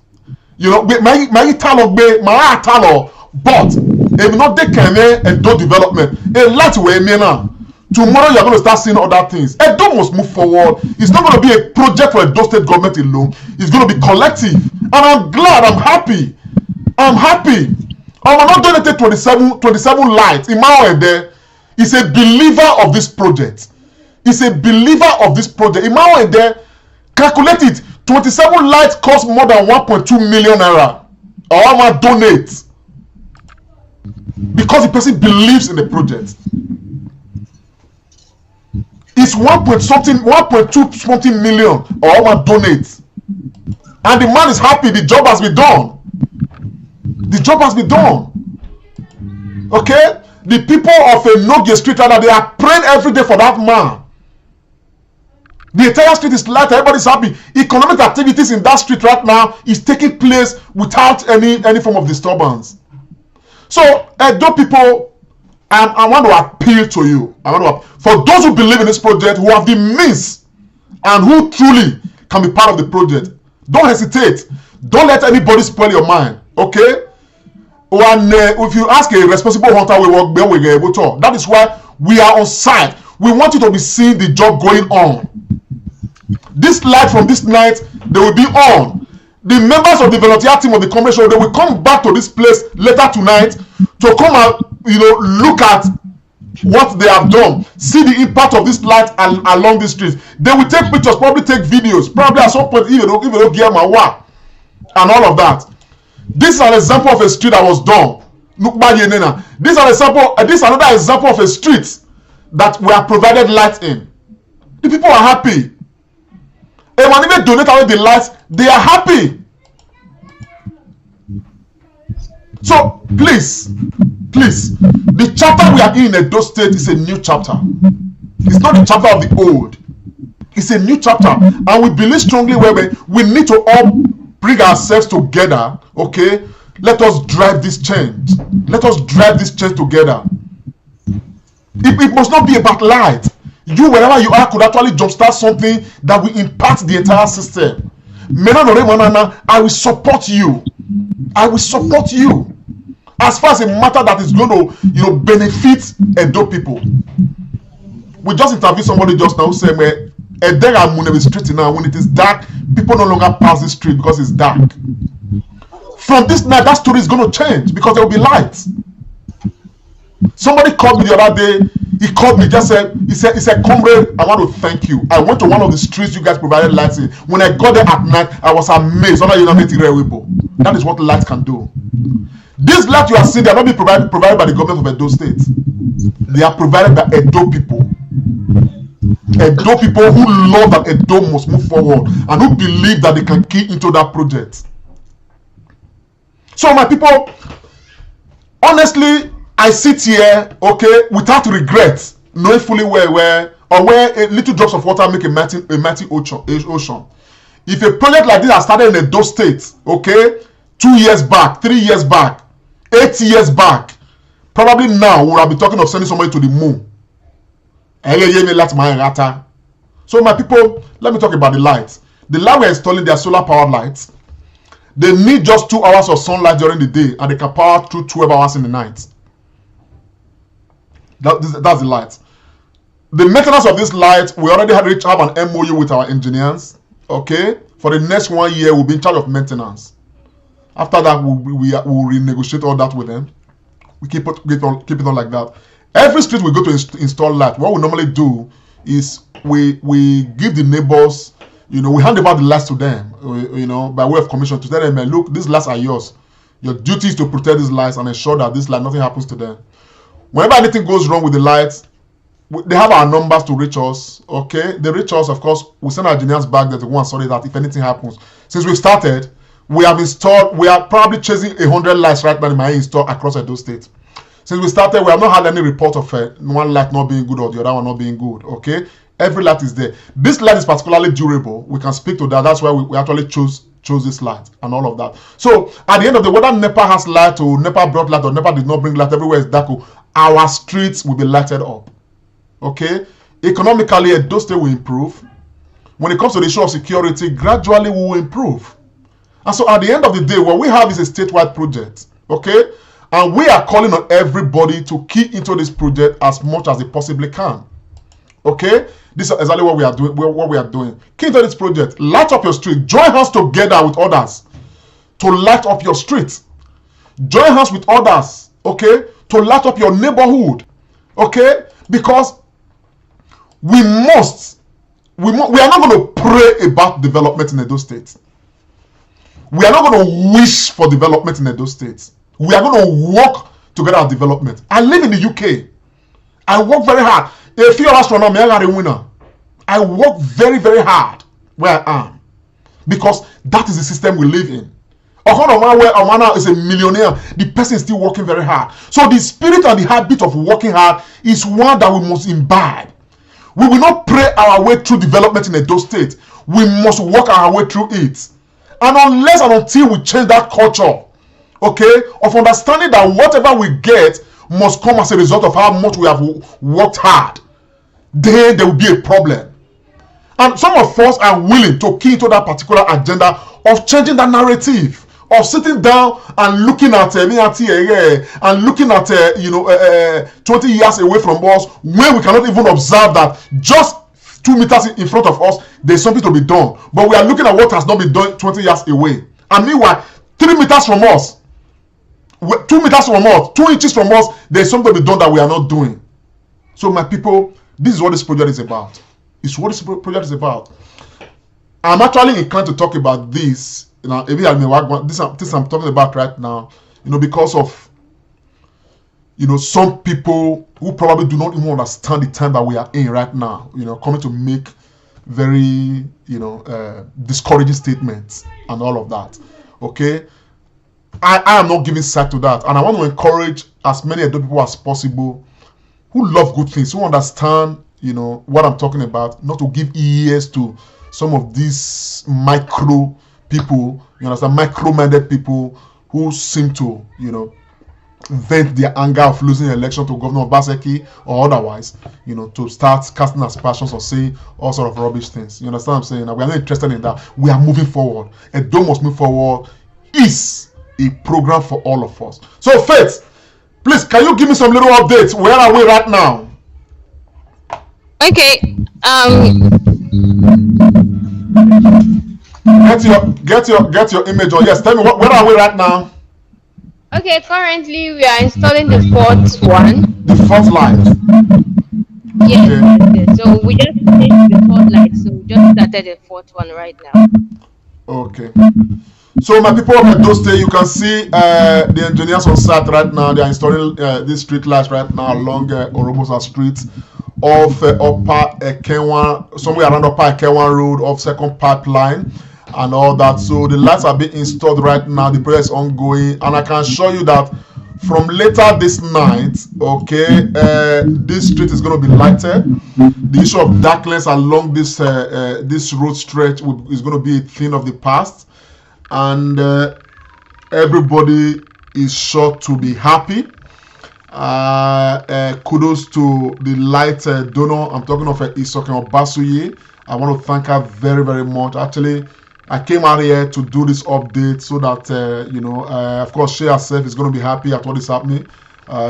[SPEAKER 1] But if not they can Edo development, a lot way now. Tomorrow you are going to start seeing other things. Edo must move forward. It's not going to be a project for Edo State government alone. It's going to be collective. And I'm glad, I'm happy. I'm not donated 27 lights. Imao there is a believer of this project. Imao there, calculate it. 27 lights cost more than 1.2 million naira. Or I'm going to donate. Because the person believes in the project. It's 1.2 something million, or I donate. And the man is happy, the job has been done. The job has been done. Okay? The people of a Noge street, rather, they are praying every day for that man. The entire street is light, everybody's happy. Economic activities in that street right now is taking place without any form of disturbance. So, Edo people, I want to appeal to you. For those who believe in this project, who have the means, and who truly can be part of the project, don't hesitate. Don't let anybody spoil your mind. Okay? When, if you ask a responsible hunter, we work there, we get able to. That is why we are on site. We want you to be seeing the job going on. This light from this night, they will be on. The members of the volunteer team of the commercial, they will come back to this place later tonight to come and look at what they have done, see the impact of this light along the streets. They will take pictures, probably take videos, probably at some point even get my work and all of that. This is an example of a street that was done. This is another example of a street that we have provided light in. The people are happy. And when they donate away the lights, they are happy. So please, the chapter we are in Edo State is a new chapter. It's not the chapter of the old. It's a new chapter, and we believe strongly where we need to all bring ourselves together. Okay, let us drive this change. Let us drive this change together. It must not be about light. You, wherever you are, could actually jumpstart something that will impact the entire system. I will support you. I will support you. As far as a matter that is going to, benefit Edo people. We just interviewed somebody just now who said, Edera street now, when it is dark, people no longer pass the street because it's dark. From this night, that story is going to change because there will be light. Somebody called me the other day. He called me, just said, he said, comrade, I want to thank you. I went to one of the streets you guys provided lights in. When I got there at night, I was amazed. That is what light can do. These lights you are seeing, they are not being provided by the government of Edo State. They are provided by Edo people. Edo people who love that Edo must move forward and who believe that they can key into that project. So my people, honestly, I sit here, okay, without regret, knowing fully where a little drops of water make a mighty ocean. If a project like this has started in Edo State, okay, 2 years back, 3 years back, 8 years back, probably now we will be talking of sending somebody to the moon. So my people, let me talk about the lights. The light we are installing, they are solar powered lights. They need just 2 hours of sunlight during the day, and they can power through 12 hours in the night. That's the light. The maintenance of this light, we already have an MOU with our engineers. Okay, for the next 1 year, we'll be in charge of maintenance. After that, we'll renegotiate all that with them. We keep it on like that. Every street we go to install light, what we normally do is we give the neighbors, we hand over the lights to them, by way of commission, to tell them, look, these lights are yours. Your duty is to protect these lights and ensure that this light, nothing happens to them. Whenever anything goes wrong with the lights, they have our numbers to reach us. Okay, they reach us. Of course, we send our engineers back there to go and sorry that if anything happens. Since we started, we are probably chasing 100 lights right now in my install across Edo State. Since we started, we have not had any report of one light not being good or the other one not being good. Okay, every light is there. This light is particularly durable. We can speak to that. That's why we actually chose this light and all of that. So at the end of the day, whether NEPA has light or NEPA brought light or NEPA did not bring light, everywhere is dark, our streets will be lighted up. Okay, economically, Edo State will improve. When it comes to the issue of security, gradually we will improve. And so at the end of the day, what we have is a statewide project. Okay, and we are calling on everybody to key into this project as much as they possibly can. Okay, this is exactly what we are doing. Key into this project. Light up your street. Join hands together with others to light up your street. Join hands with others, okay, to light up your neighborhood, okay, because we are not going to pray about development in Edo State. We are not going to wish for development in Edo State. We are going to work together at development. I live in the UK. I work very hard. A few hours from now, I'm a winner. I work very, very hard where I am because that is the system we live in. Omana is a millionaire. The person is still working very hard. So the spirit and the habit of working hard is one that we must imbibe. We will not pray our way through development in Edo State. We must work our way through it. And unless and until we change that culture, okay, of understanding that whatever we get must come as a result of how much we have worked hard, then there will be a problem. And some of us are willing to key into that particular agenda of changing that narrative, of sitting down and looking at and looking at 20 years away from us, when we cannot even observe that just 2 meters in front of us there's something to be done, but we are looking at what has not been done 20 years away. And meanwhile, 3 meters from us, 2 meters from us, 2 inches from us, there's something to be done that we are not doing. So my people, this is what this project is about. It's what this project is about. I'm actually inclined to talk about this. This I'm talking about right now, because of some people who probably do not even understand the time that we are in right now, coming to make very discouraging statements and all of that. Okay, I am not giving side to that, and I want to encourage as many Edo people as possible who love good things, who understand what I'm talking about, not to give ears to some of these micro people, micro-minded people who seem to, vent their anger of losing the election to Governor Obaseki or otherwise, to start casting aspersions or saying all sort of rubbish things. You understand what I'm saying? Now, we are not interested in that. We are moving forward. Edo must move forward is a program for all of us. So, Faith, please, can you give me some little updates? Where are we right now?
[SPEAKER 2] Okay.
[SPEAKER 1] Get your image on. Yes, tell me where are we right now?
[SPEAKER 2] Okay, currently we are installing the fourth one.
[SPEAKER 1] The fourth light.
[SPEAKER 2] Yes,
[SPEAKER 1] Okay.
[SPEAKER 2] yes. So we just finished the third light, so we just started the fourth one right now.
[SPEAKER 1] Okay. So my people of Edo State, you can see the engineers on site right now. They are installing these street lights right now along Orobosa Street of Upper Ekhenwan, somewhere around Upper Ekhenwan Road of Second Pipeline and all that. So the lights are being installed right now. The project is ongoing, and I can assure you that from later this night, okay, this street is going to be lighted. The issue of darkness along this this road stretch is going to be a thing of the past, and everybody is sure to be happy. Kudos to the light donor. I'm talking of Isoken Obasuye. I want to thank her very, very much. Actually, I came out here to do this update so that of course, she herself is going to be happy at what is happening.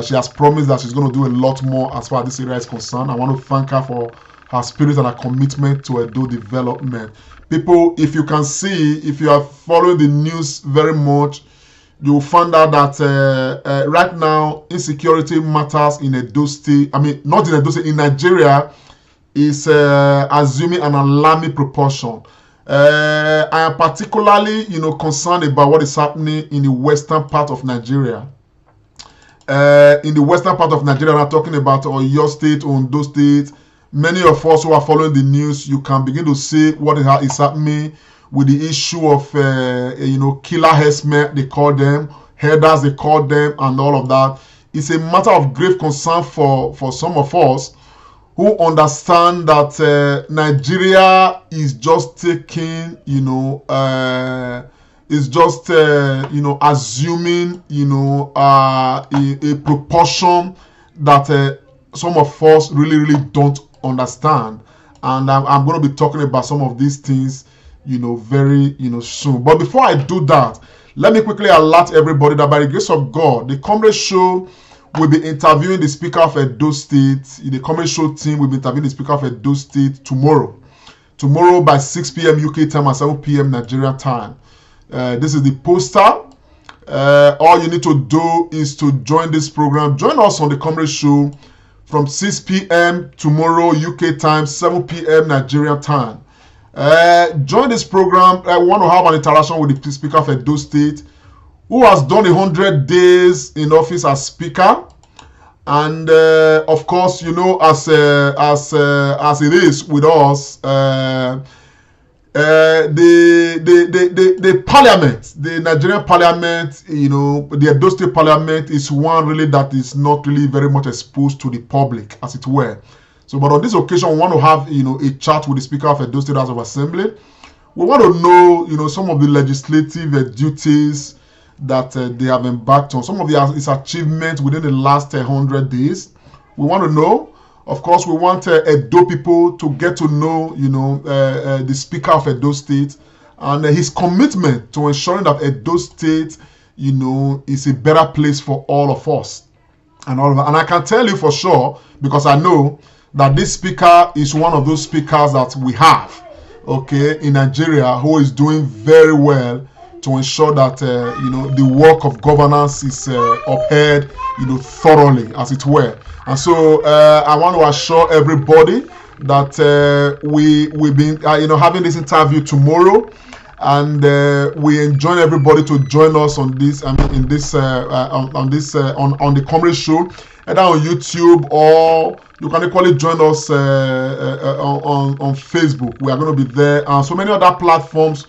[SPEAKER 1] She has promised that she's going to do a lot more as far as this area is concerned. I want to thank her for her spirit and her commitment to Edo development. People, if you can see, if you are following the news very much, you'll find out that right now insecurity matters in Edo State. I mean, not in Edo State, in Nigeria, is assuming an alarming proportion. I am particularly, concerned about what is happening in the western part of Nigeria. In the western part of Nigeria, I'm talking about Oyo State, Ondo State. Many of us who are following the news, you can begin to see what is happening with the issue of, killer herdsmen, they call them, herders, they call them, and all of that. It's a matter of grave concern for some of us who understand that Nigeria is just taking, is just, assuming, a proportion that some of us really, really don't understand. And I'm going to be talking about some of these things, very, soon. But before I do that, let me quickly alert everybody that by the grace of God, the Comrade Show will be interviewing the Speaker of Edo State. The Comrade Show team will be interviewing the Speaker of Edo State tomorrow. Tomorrow by 6 p.m. UK time and 7 p.m. Nigerian time. This is the poster. All you need to do is to join this program. Join us on the Comrade Show from 6 p.m. tomorrow UK time, 7 p.m. Nigerian time. Join this program. I want to have an interaction with the Speaker of Edo State, who has done 100 days in office as Speaker, and of course, as it is with us, the parliament, the Nigerian parliament, the Edo State parliament is one really that is not really very much exposed to the public, as it were. So, but on this occasion, we want to have, a chat with the Speaker of Edo State House of Assembly. We want to know, some of the legislative duties that they have embarked on, some of his achievements within the last 100 days. We want to know. Of course, we want Edo people to get to know, the Speaker of Edo State and his commitment to ensuring that Edo State, is a better place for all of us and all of that. And I can tell you for sure, because I know that this speaker is one of those speakers that we have, okay, in Nigeria, who is doing very well to ensure that the work of governance is upheld, thoroughly, as it were. And so I want to assure everybody that we've been having this interview tomorrow, and we enjoin everybody to join us on this. On the Comrade Show, either on YouTube, or you can equally join us on Facebook. We are going to be there, and so many other platforms.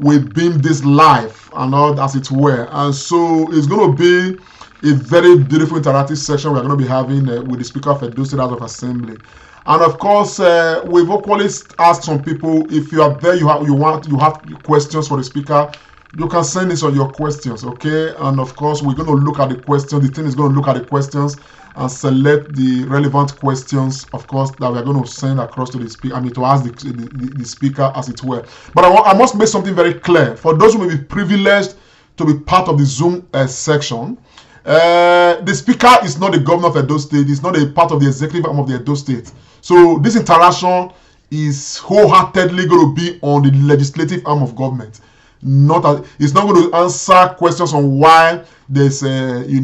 [SPEAKER 1] We beam this live and all, as it were. And so it's going to be a very beautiful interactive session we're going to be having with the Speaker of Edo State House of Assembly. And of course, we've equally asked some people, if you are there, you have questions for the speaker, you can send us on your questions, okay? And of course, we're going to look at the questions. The team is going to look at the questions and select the relevant questions, of course, that we're going to send across to the speaker. To ask the speaker, as it were. But I must make something very clear for those who may be privileged to be part of the Zoom section. The speaker is not the governor of Edo State. It's not a part of the executive arm of the Edo State. So this interaction is wholeheartedly going to be on the legislative arm of government. It's not going to answer questions on why there's anything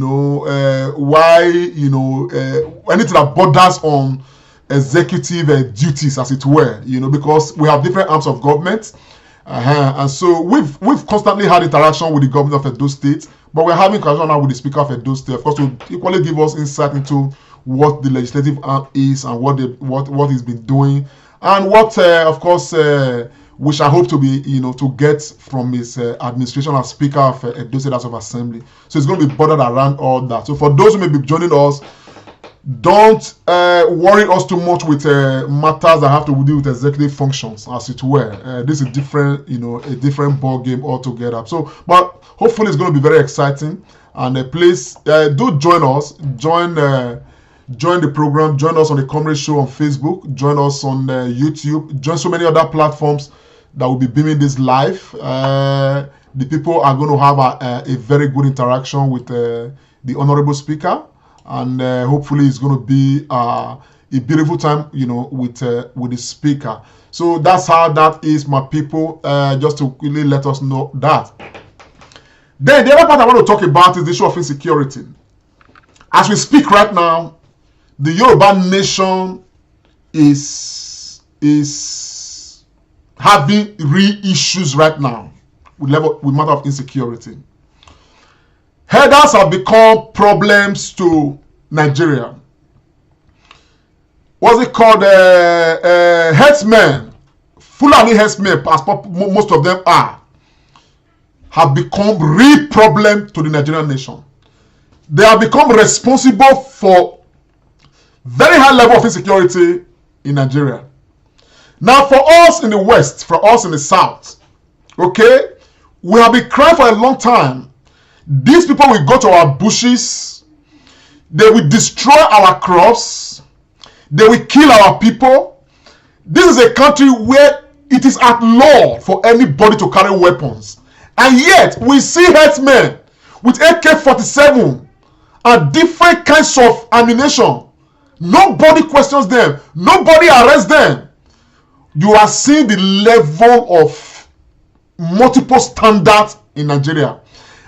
[SPEAKER 1] that borders on executive duties, as it were, because we have different arms of government. And so we've constantly had interaction with the governor of Edo State, but we're having interaction now with the Speaker of Edo State, of course, to equally give us insight into what the legislative arm is and what he's been doing, and what of course we shall hope to be to get from his administration as Speaker of Edo State House of Assembly. So it's going to be bordered around all that. So for those who may be joining us, don't worry us too much with matters that have to do with executive functions, as it were. This is different, a different ball game altogether. So, but hopefully it's going to be very exciting. And please do join us. Join the program. Join us on the Comrade Show on Facebook. Join us on YouTube. Join so many other platforms that will be beaming this live. The people are going to have a very good interaction with the Honorable Speaker. And hopefully it's going to be a beautiful time, with the speaker. So that's how that is, my people. Just to really let us know that. Then the other part I want to talk about is the issue of insecurity. As we speak right now, the Yoruba nation is having real issues right now with matter of insecurity. Herders have become problems to Nigeria. What's it called? Herdsmen, Fulani herdsmen, as most of them are, have become real problem to the Nigerian nation. They have become responsible for very high level of insecurity in Nigeria. Now, for us in the West, for us in the South, okay, we have been crying for a long time. These people will go to our bushes, they will destroy our crops, they will kill our people. This is a country where it is at law for anybody to carry weapons. And yet, we see herdsmen with AK-47 and different kinds of ammunition. Nobody questions them. Nobody arrests them. You are seeing the level of multiple standards in Nigeria.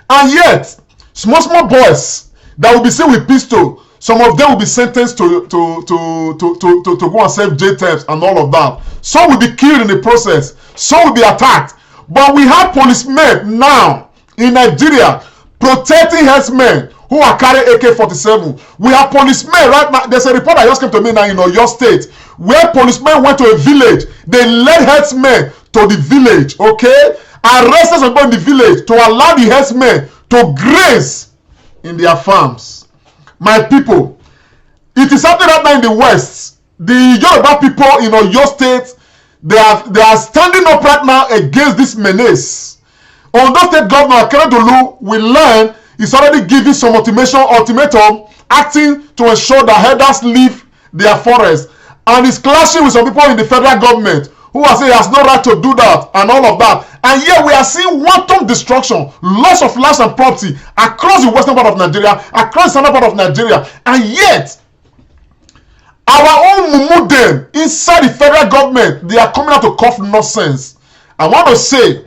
[SPEAKER 1] And yet, small boys that will be seen with pistol, some of them will be sentenced to go and serve jail terms and all of that. Some will be killed in the process. Some will be attacked. But we have policemen now in Nigeria protecting herdsmen who are carrying AK-47. We have policemen right now. There's a report that just came to me now in Oyo State where policemen went to a village. They led herdsmen to the village, okay? Arrested some people in the village to allow the herdsmen to graze in their farms. My people, it is happening right now in the West. The Yoruba people in Oyo State, they are standing up right now against this menace. Ondo State Governor Akeredolu will learn is already giving some ultimatum acting to ensure that herders leave their forest, and is clashing with some people in the federal government who are saying he has no right to do that and all of that. And yet we are seeing wanton destruction, loss of lives and property across the western part of Nigeria, across the southern part of Nigeria, and yet our own mumu inside the federal government, they are coming out to cough nonsense. I want to say,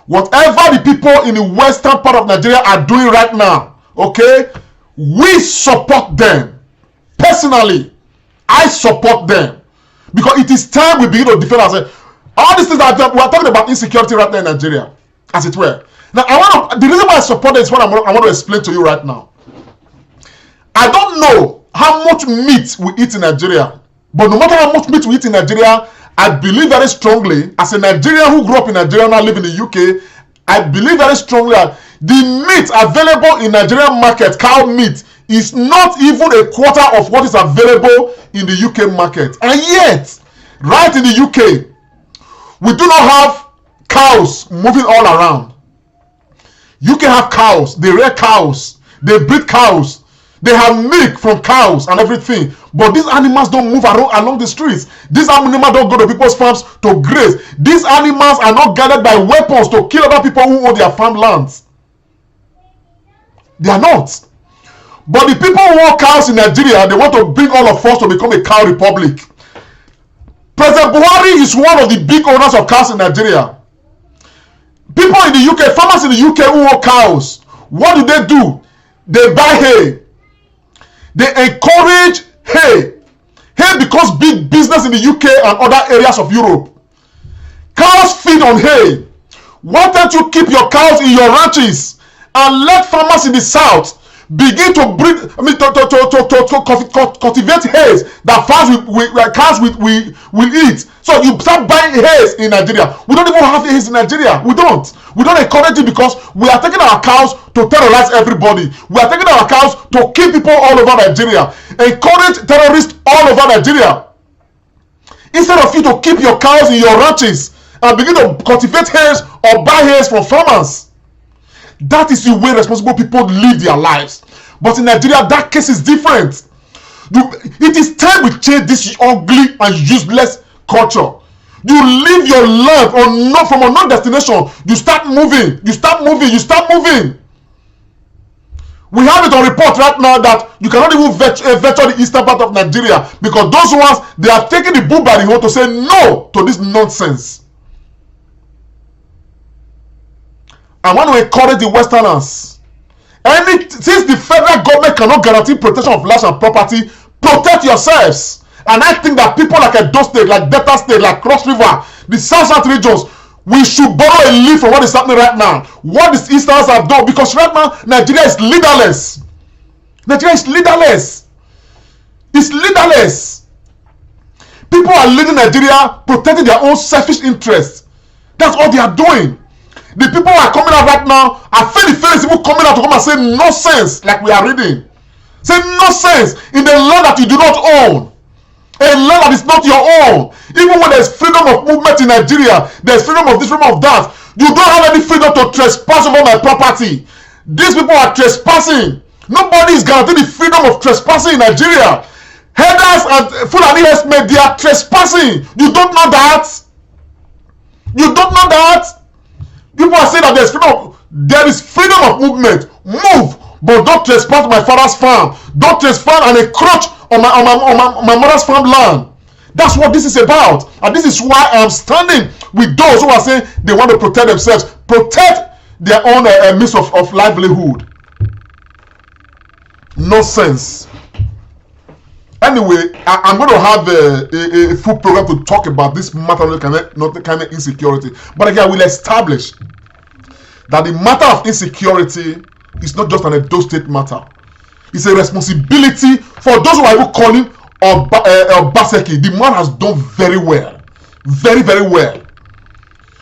[SPEAKER 1] whatever the people in the western part of Nigeria are doing right now, okay, we support them. Personally, I support them. Because it is time we begin to defend ourselves. All these things that we are talking about insecurity right now in Nigeria, as it were. Now, the reason why I support it is what I want to explain to you right now. I don't know how much meat we eat in Nigeria, but no matter how much meat we eat in Nigeria, I believe very strongly, as a Nigerian who grew up in Nigeria and now live in the UK, I believe very strongly that the meat available in Nigerian market, cow meat, is not even a quarter of what is available in the UK market. And yet, right in the UK, we do not have cows moving all around. UK have cows, they rear cows, they breed cows, they have milk from cows and everything. But these animals don't move along the streets. These animals don't go to people's farms to graze. These animals are not guarded by weapons to kill other people who own their farmlands. They are not. But the people who own cows in Nigeria, they want to bring all of us to become a cow republic. President Buhari is one of the big owners of cows in Nigeria. People in the UK, farmers in the UK who own cows, what do? They buy hay. They encourage hay. Hay becomes big business in the UK and other areas of Europe. Cows feed on hay. Why don't you keep your cows in your ranches and let farmers in the south begin to breed, cultivate hays that cows will eat. So you start buying hays in Nigeria. We don't even have hays in Nigeria. We don't encourage it because we are taking our cows to terrorize everybody. We are taking our cows to kill people all over Nigeria. Encourage terrorists all over Nigeria. Instead of you to keep your cows in your ranches and begin to cultivate hays or buy hays from farmers. That is the way responsible people live their lives. But in Nigeria, that case is different. It is time we change this ugly and useless culture. You leave your life from a non-destination. You start moving. We have it on report right now that you cannot even venture the eastern part of Nigeria because those ones, they have taken the bull by the horn to say no to this nonsense. I want to encourage the Westerners. Since the federal government cannot guarantee protection of lives and property, protect yourselves. And I think that people like Edo State, like Delta State, like Cross River, the South regions, we should borrow a leaf from what is happening right now. What the Easterners have done, because right now Nigeria is leaderless. It's leaderless. People are leading Nigeria, protecting their own selfish interests. That's all they are doing. The people who are coming out right now, I feel the feelings people coming out to come and say nonsense like we are reading. Say nonsense in the land that you do not own. A land that is not your own. Even when there's freedom of movement in Nigeria, there's freedom of this, freedom of that. You don't have any freedom to trespass over my property. These people are trespassing. Nobody is guaranteed the freedom of trespassing in Nigeria. Herders and Fulani herdsmen, they are trespassing. You don't know that? People are saying that there is freedom of movement. Move, but don't trespass my father's farm. Don't trespass and encroach on my mother's farmland. That's what this is about. And this is why I'm standing with those who are saying they want to protect themselves, protect their own means of livelihood. Nonsense. Anyway, I'm going to have a full program to talk about this matter of kind of insecurity. But again, I will establish that the matter of insecurity is not just an Edo State matter. It's a responsibility for those who are even calling Obaseki. The man has done very well. Very, very well.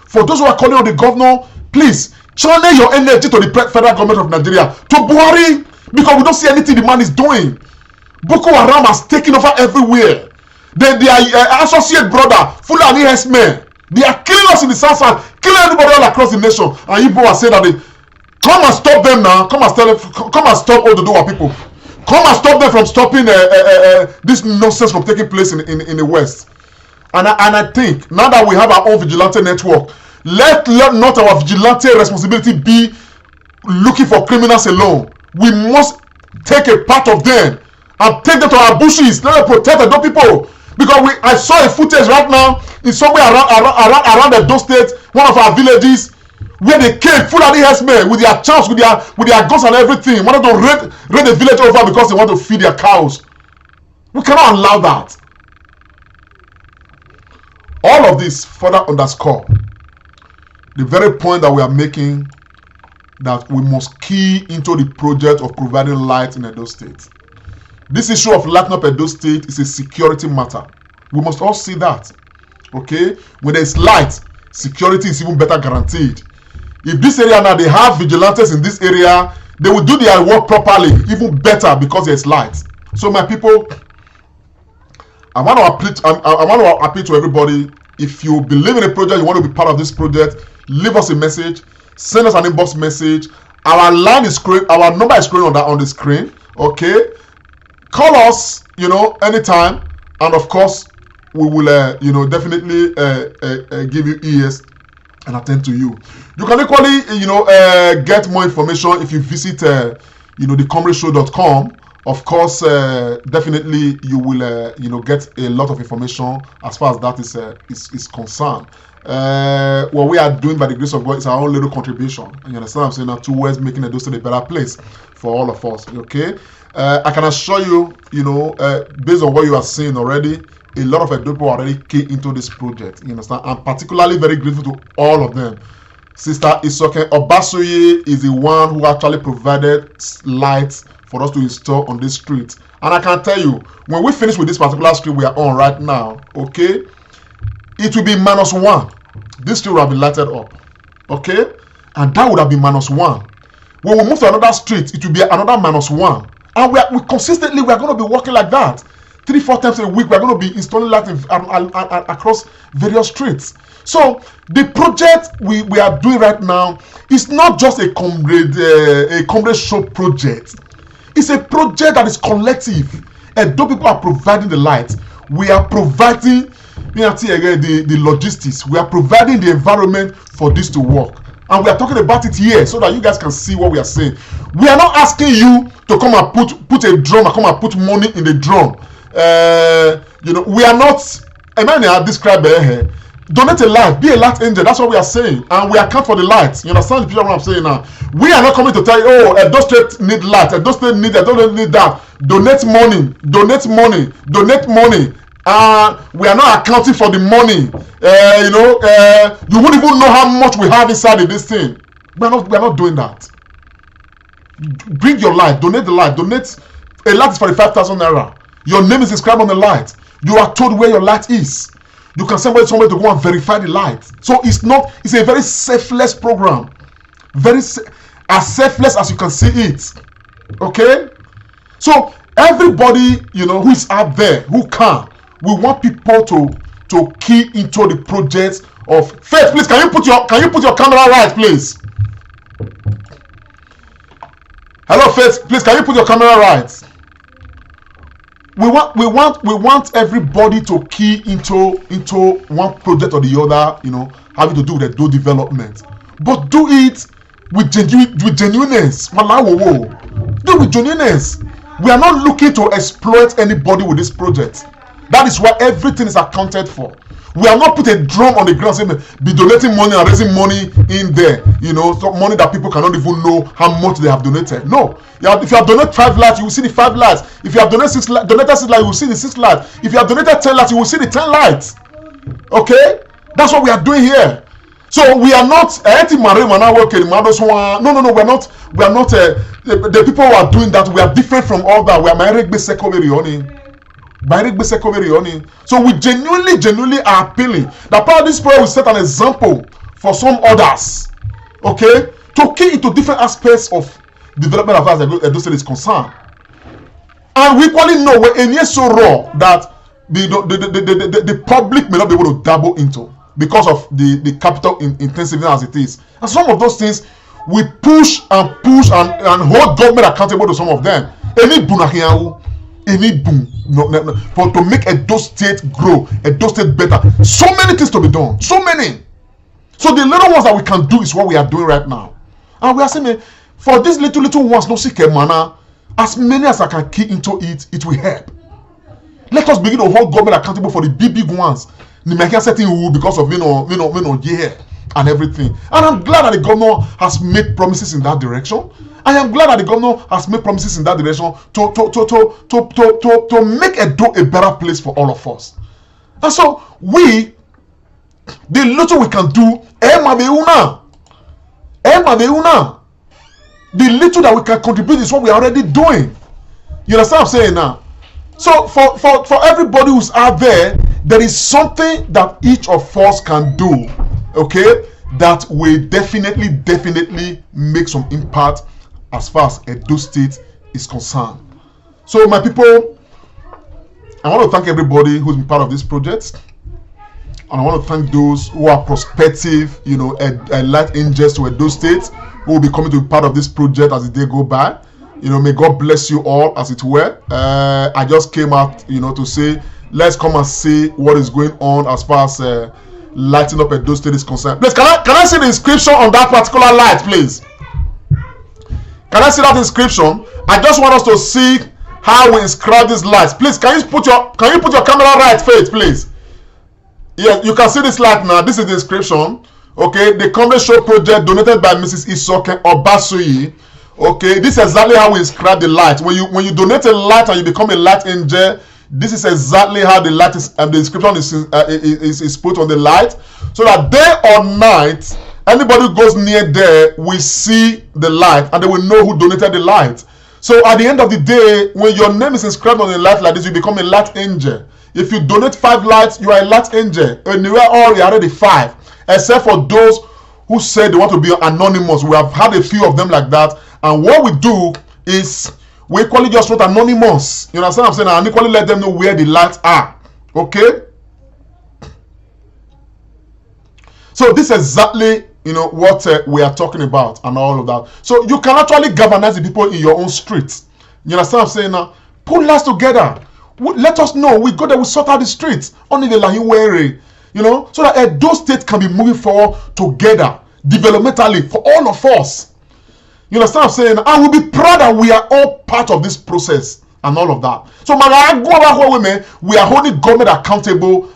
[SPEAKER 1] For those who are calling on the governor, please channel your energy to the federal government of Nigeria, to Buhari, because we don't see anything the man is doing. Boko Haram has taken over everywhere. They are associate brother, Fulani herdsmen. They are killing us in the south, killing everybody all across the nation. And Igbo are saying that they come and stop them now. Come and stop all the Oduduwa people. Come and stop them from stopping this nonsense from taking place in the West. And I think now that we have our own vigilante network, let not our vigilante responsibility be looking for criminals alone. We must take a part of them and take them to our bushes. Let them protect the people. Because I saw a footage right now in somewhere around the Edo State, one of our villages, where they came Fulani herdsmen with their chops, with their guns and everything, wanted to raid the village over because they want to feed their cows. We cannot allow that. All of this further underscore the very point that we are making, that we must key into the project of providing light in Edo State. This issue of lighting up Edo State is a security matter. We must all see that. Okay? When there is light, security is even better guaranteed. If this area now, they have vigilantes in this area, they will do their work properly, even better, because there is light. So my people, I want to appeal to everybody. If you believe in a project, you want to be part of this project, leave us a message, send us an inbox message. Our line is screen, our number is screen on the screen. Okay, call us, anytime, and of course we will, definitely give you ears and attend to you. You can equally, get more information if you visit, thecomradeshow.com. Of course, definitely you will, get a lot of information as far as that is concerned. What we are doing by the grace of God is our own little contribution. And you understand what I'm saying? Now, towards making Edo State a better place for all of us. Okay? I can assure you, based on what you are seeing already, a lot of Edo people are already key into this project. You understand? I'm particularly very grateful to all of them. Sister Isoke Obasoye is the one who actually provided lights for us to install on this street. And I can tell you, when we finish with this particular street we are on right now, okay, it will be -1. This street will have been lighted up. Okay? And that would have been -1. When we move to another street, it will be another -1. And we consistently, we are going to be working like that. 3-4 times a week, we are going to be installing lights across various streets. So the project we are doing right now is not just a comrade show project. It's a project that is collective. And though people are providing the light, we are providing the logistics. We are providing the environment for this to work. And we are talking about it here so that you guys can see what we are saying. We are not asking you to come and put a drum and come and put money in the drum. We are not, I describe here. Donate a light, be a light angel. That's what we are saying, and we account for the lights. You understand the picture what I'm saying now? We are not coming to tell you, oh, Edo State need light, Edo State need that. Donate money. We are not accounting for the money. You wouldn't even know how much we have inside of this thing. We are not doing that. Bring your light, donate the light. Donate a light is 45,000 naira. Your name is inscribed on the light. You are told where your light is. You can send somebody to go and verify the light. So it's a very selfless program. As selfless as you can see it. Okay? So everybody, who is out there, who can, we want people to key into the project of faith. Please, can you put your camera right, please? Hello, Faith. Please, can you put your camera right? We want everybody to key into one project or the other, having to do with the development. But do it with genuineness. Do it with genuineness. We are not looking to exploit anybody with this project. That is why everything is accounted for. We have not put a drum on the ground saying be donating money and raising money in there, so money that people cannot even know how much they have donated. No. If you have donated 5 lights, you will see the 5 lights. If you have donated 6 lights, you will see the 6 lights. If you have donated 10 lights, you will see the 10 lights. Okay? That's what we are doing here. So we are not no, we're not the people who are doing that. We are different from all that. We are so we genuinely are appealing that part of this prayer will set an example for some others, okay, to key into different aspects of development as far as Edo State is concerned. And we equally know we're in so raw that the public may not be able to dabble into because of the capital intensiveness as it is. And some of those things we push and hold government accountable to some of them. Any boom for to make Edo State grow, Edo State better. So many things to be done. So many. So the little ones that we can do is what we are doing right now. And we are saying for these little ones, no seek a manner. As many as I can key into it, it will help. Let us begin to hold government accountable for the big ones. The setting rule because of yeah and everything. And I'm glad that the governor has made promises in that direction. I am glad that the governor has made promises in that direction to make Edo a better place for all of us. And so the little we can do, the little that we can contribute is what we are already doing. You understand what I'm saying now? So for everybody who's out there, there is something that each of us can do, okay, that will definitely make some impact as far as Edo State is concerned. So my people, I want to thank everybody who's been part of this project. And I want to thank those who are prospective, light angels to Edo State, who will be coming to be part of this project as the day go by. May God bless you all, as it were. I just came out, to say, let's come and see what is going on as far as lighting up Edo State is concerned. Please, can I see the inscription on that particular light, please? Can I see that inscription? I just want us to see how we inscribe these lights. Please, can you put your camera right, Faith, please? Yes, you can see this light now. This is the inscription. Okay, the Comrade Show project donated by Mrs. Isoke Obasuyi. Okay, this is exactly how we inscribe the light. When you donate a light and you become a light angel, this is exactly how the light is, the inscription is put on the light, so that day or night, anybody who goes near there will see the light and they will know who donated the light. So at the end of the day, when your name is inscribed on a light like this, you become a light angel. If you donate 5 lights, you are a light angel. Anywhere all you are already 5, except for those who said they want to be anonymous. We have had a few of them like that, and what we do is we equally just wrote anonymous. You understand what I'm saying? And equally let them know where the lights are. Okay? So this is exactly what we are talking about and all of that. So you can actually galvanize the people in your own streets. You understand what I'm saying now? Put lights together. Let us know. We go there, we sort out the streets. Only the Lahiwere. So that Edo State can be moving forward together, developmentally, for all of us. You understand what I'm saying? I will be proud that we are all part of this process and all of that. So we are holding government accountable.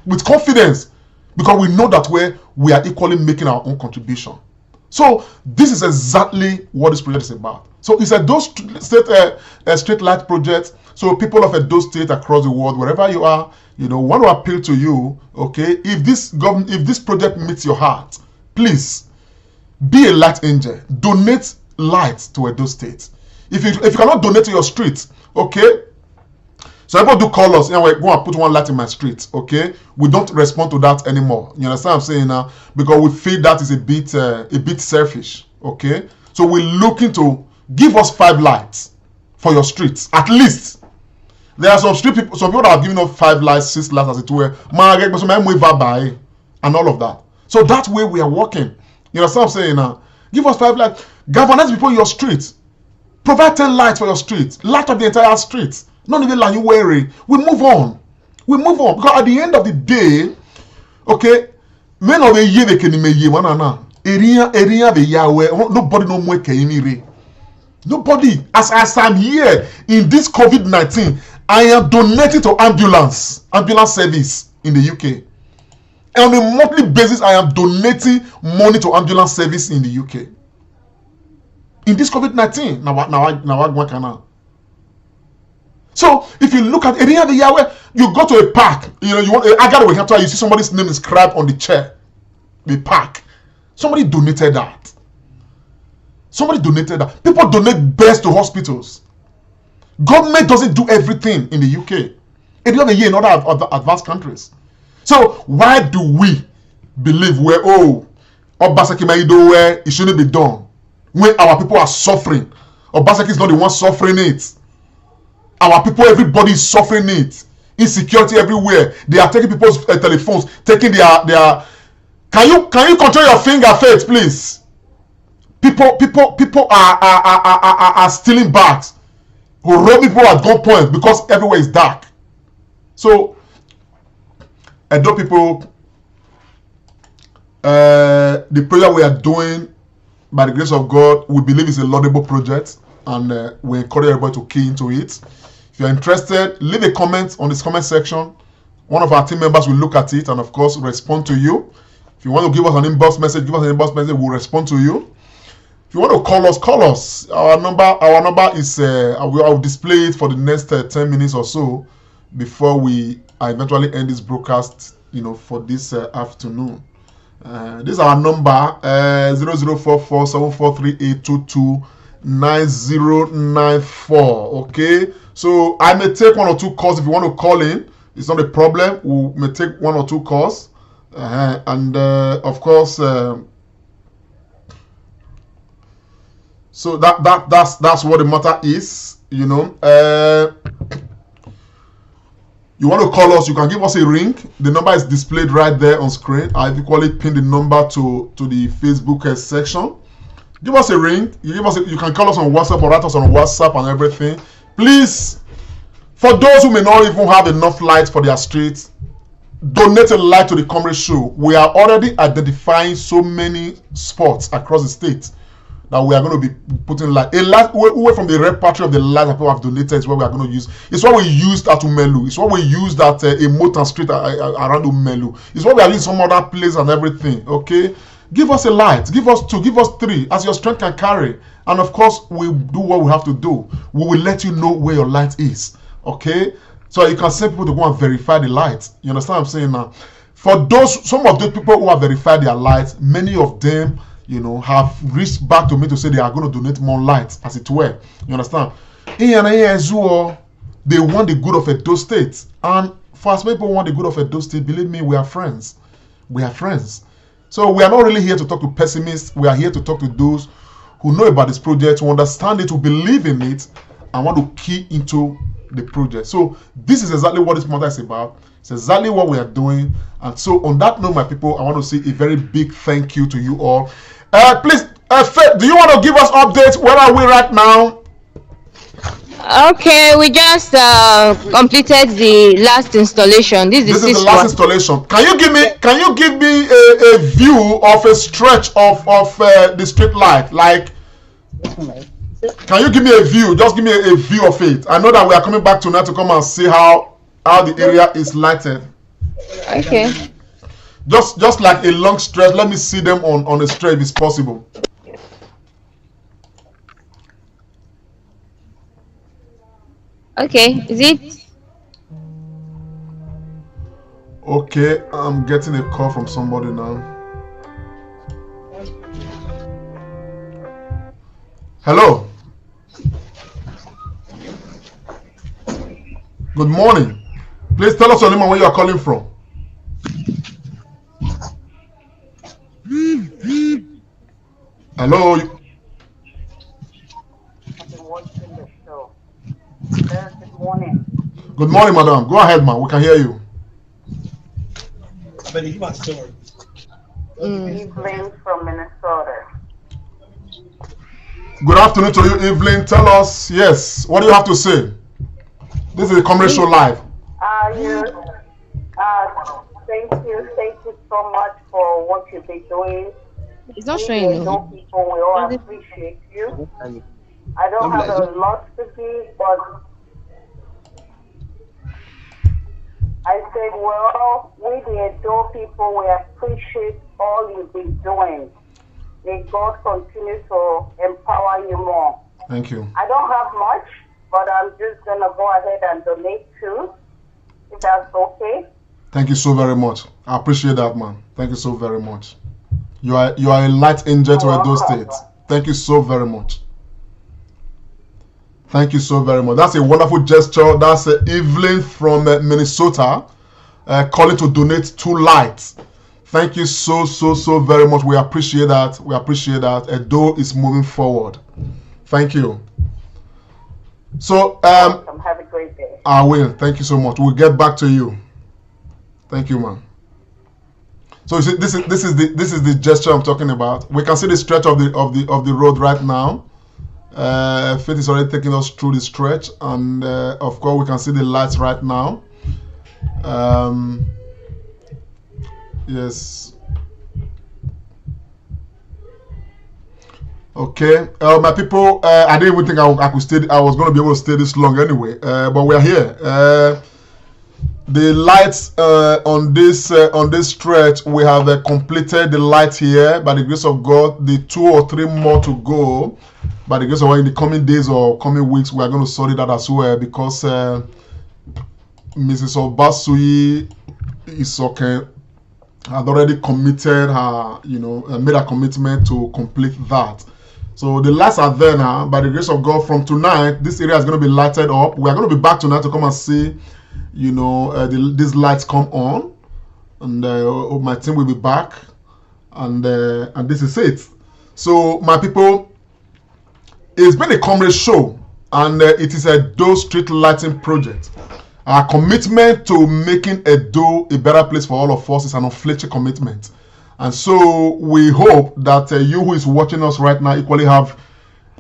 [SPEAKER 1] With confidence, because we know that we are equally making our own contribution. So this is exactly what this project is about. So it's a Edo State street light project. So people of Edo State across the world, wherever you are, want to appeal to you. Okay, if this project meets your heart, please be a light angel. Donate light to Edo State. If you cannot donate to your street, okay. So people do call us, go and put one light in my street, okay? We don't respond to that anymore. You understand what I'm saying now? Because we feel that is a bit selfish, okay? So we're looking to give us 5 lights for your streets, at least. There are some people that are giving us 5 lights, 6 lights, as it were, and all of that. So that way we are working. You understand what I'm saying now? Give us 5 lights. Galvanize people in your street. Provide 10 lights for your street. Light up the entire street. Not even like you worry. We move on. Because at the end of the day, okay, men of the year they can make you one area the Yahweh. Nobody no more can. Nobody. As I'm here in this COVID-19, I am donating to ambulance service in the UK. And on a monthly basis, I am donating money to ambulance service in the UK. In this COVID-19, now what can I? So if you look at any other year where you go to a park, you know, you want I got to you see somebody's name inscribed on the chair, the park. Somebody donated that. Somebody donated that. People donate best to hospitals. Government doesn't do everything in the UK. It's not a year in other advanced countries. So why do we believe where Obaseki might do where it shouldn't be done when our people are suffering? Obaseki is not the one suffering it. Our people, everybody is suffering it. Insecurity everywhere. They are taking people's telephones, taking their. Can you control your finger, Faith, please? People are stealing bags, who rob people at gunpoint because everywhere is dark. So, Edo people, the prayer we are doing, by the grace of God, we believe is a laudable project, and we encourage everybody to key into it. If you're interested, leave a comment on this comment section. One of our team members will look at it and, of course, respond to you. If you want to give us an inbox message, give us an inbox message. We'll respond to you. If you want to call us, call us. Our number is I'll display it for the next 10 minutes or so before I eventually end this broadcast, you know, for this afternoon. This is our number 00447438229094. Okay, so I may take 1 or 2 calls if you want to call in. It's not a problem. We may take 1 or 2 calls, and of course. So that's what the matter is, you know. You want to call us, you can give us a ring. The number is displayed right there on screen. I've equally pinned the number to the Facebook section. Give us a ring. You can call us on WhatsApp or write us on WhatsApp and everything. Please, for those who may not even have enough lights for their streets, donate a light to the Comrade Show. We are already identifying so many spots across the state that we are going to be putting light. A light away from the repertory of the light that people have donated is what we are going to use. It's what we used at Umelu. It's what we used at Emotan Street around Umelu. It's what we are using some other place and everything. Okay, give us a light. Give us 2. Give us 3, as your strength can carry. And of course, we'll do what we have to do. We will let you know where your light is. Okay, so you can send people to go and verify the light. You understand what I'm saying now? For some of those people who have verified their lights, many of them, you know, have reached back to me to say they are going to donate more lights, as it were. You understand? They want the good of Edo State. And for as many people want the good of Edo State, believe me, we are friends. We are friends. So we are not really here to talk to pessimists. We are here to talk to those who know about this project, who understand it, who believe in it, and want to key into the project. So this is exactly what this matter is about. It's exactly what we are doing. And so on that note, my people, I want to say a very big thank you to you all. Please, Faith, do you want to give us updates? Where are we right now?
[SPEAKER 2] Okay, we just completed the last installation. This is the
[SPEAKER 1] last installation. Can you give me a view of a stretch of the street light? Like, can you give me a view? Just give me a view of it. I know that we are coming back tonight to come and see how the area is lighted.
[SPEAKER 2] Okay.
[SPEAKER 1] Just like a long stretch. Let me see them on a stretch if it's possible.
[SPEAKER 2] Okay, is it?
[SPEAKER 1] Okay, I'm getting a call from somebody now. Hello. Good morning. Please tell us your name and where you are calling from. Hello.
[SPEAKER 6] Good morning.
[SPEAKER 1] Good morning, madam. Go ahead, man. We can hear you.
[SPEAKER 6] Evelyn from Minnesota.
[SPEAKER 1] Good afternoon to you, Evelyn. Tell us, yes, what do you have to say? This is a commercial live.
[SPEAKER 6] Thank you so much for what you've been doing.
[SPEAKER 2] It's not showing.
[SPEAKER 6] People, we all appreciate you. I don't have a lot to give, but I said, well, we the Edo people, we appreciate all you've been doing. May God continue to empower you more.
[SPEAKER 1] Thank you.
[SPEAKER 6] I don't have much, but I'm just gonna go ahead and donate too, if that's okay.
[SPEAKER 1] Thank you so very much. I appreciate that, man. Thank you so very much. You are a light angel to Edo State. Thank you so very much. Thank you so very much. That's a wonderful gesture. That's Evelyn from Minnesota calling to donate 2 lights. Thank you so very much. We appreciate that. We appreciate that. Edo is moving forward. Thank you. So
[SPEAKER 6] Welcome. Have a great day.
[SPEAKER 1] I will. Thank you so much. We'll get back to you. Thank you, man. So you see, this is the gesture I'm talking about. We can see the stretch of the road right now. Faith is already taking us through the stretch, and of course we can see the lights right now. Yes. Okay, my people. I didn't even think I could stay. I was going to be able to stay this long anyway. But we are here. The lights on this stretch, we have completed the light here by the grace of God. The 2 or 3 more to go. By the grace of God, in the coming days or coming weeks, we are going to sort it out as well, because Mrs. Obasui is okay. Had already committed her, made a commitment to complete that. So the lights are there now. By the grace of God, from tonight, this area is going to be lighted up. We are going to be back tonight to come and see, these lights come on, and my team will be back, and this is it. So my people, it's been a comrade show, and it is a Edo street lighting project. Our commitment to making Edo a better place for all of us is an unflinching commitment. And so we hope that you who is watching us right now equally have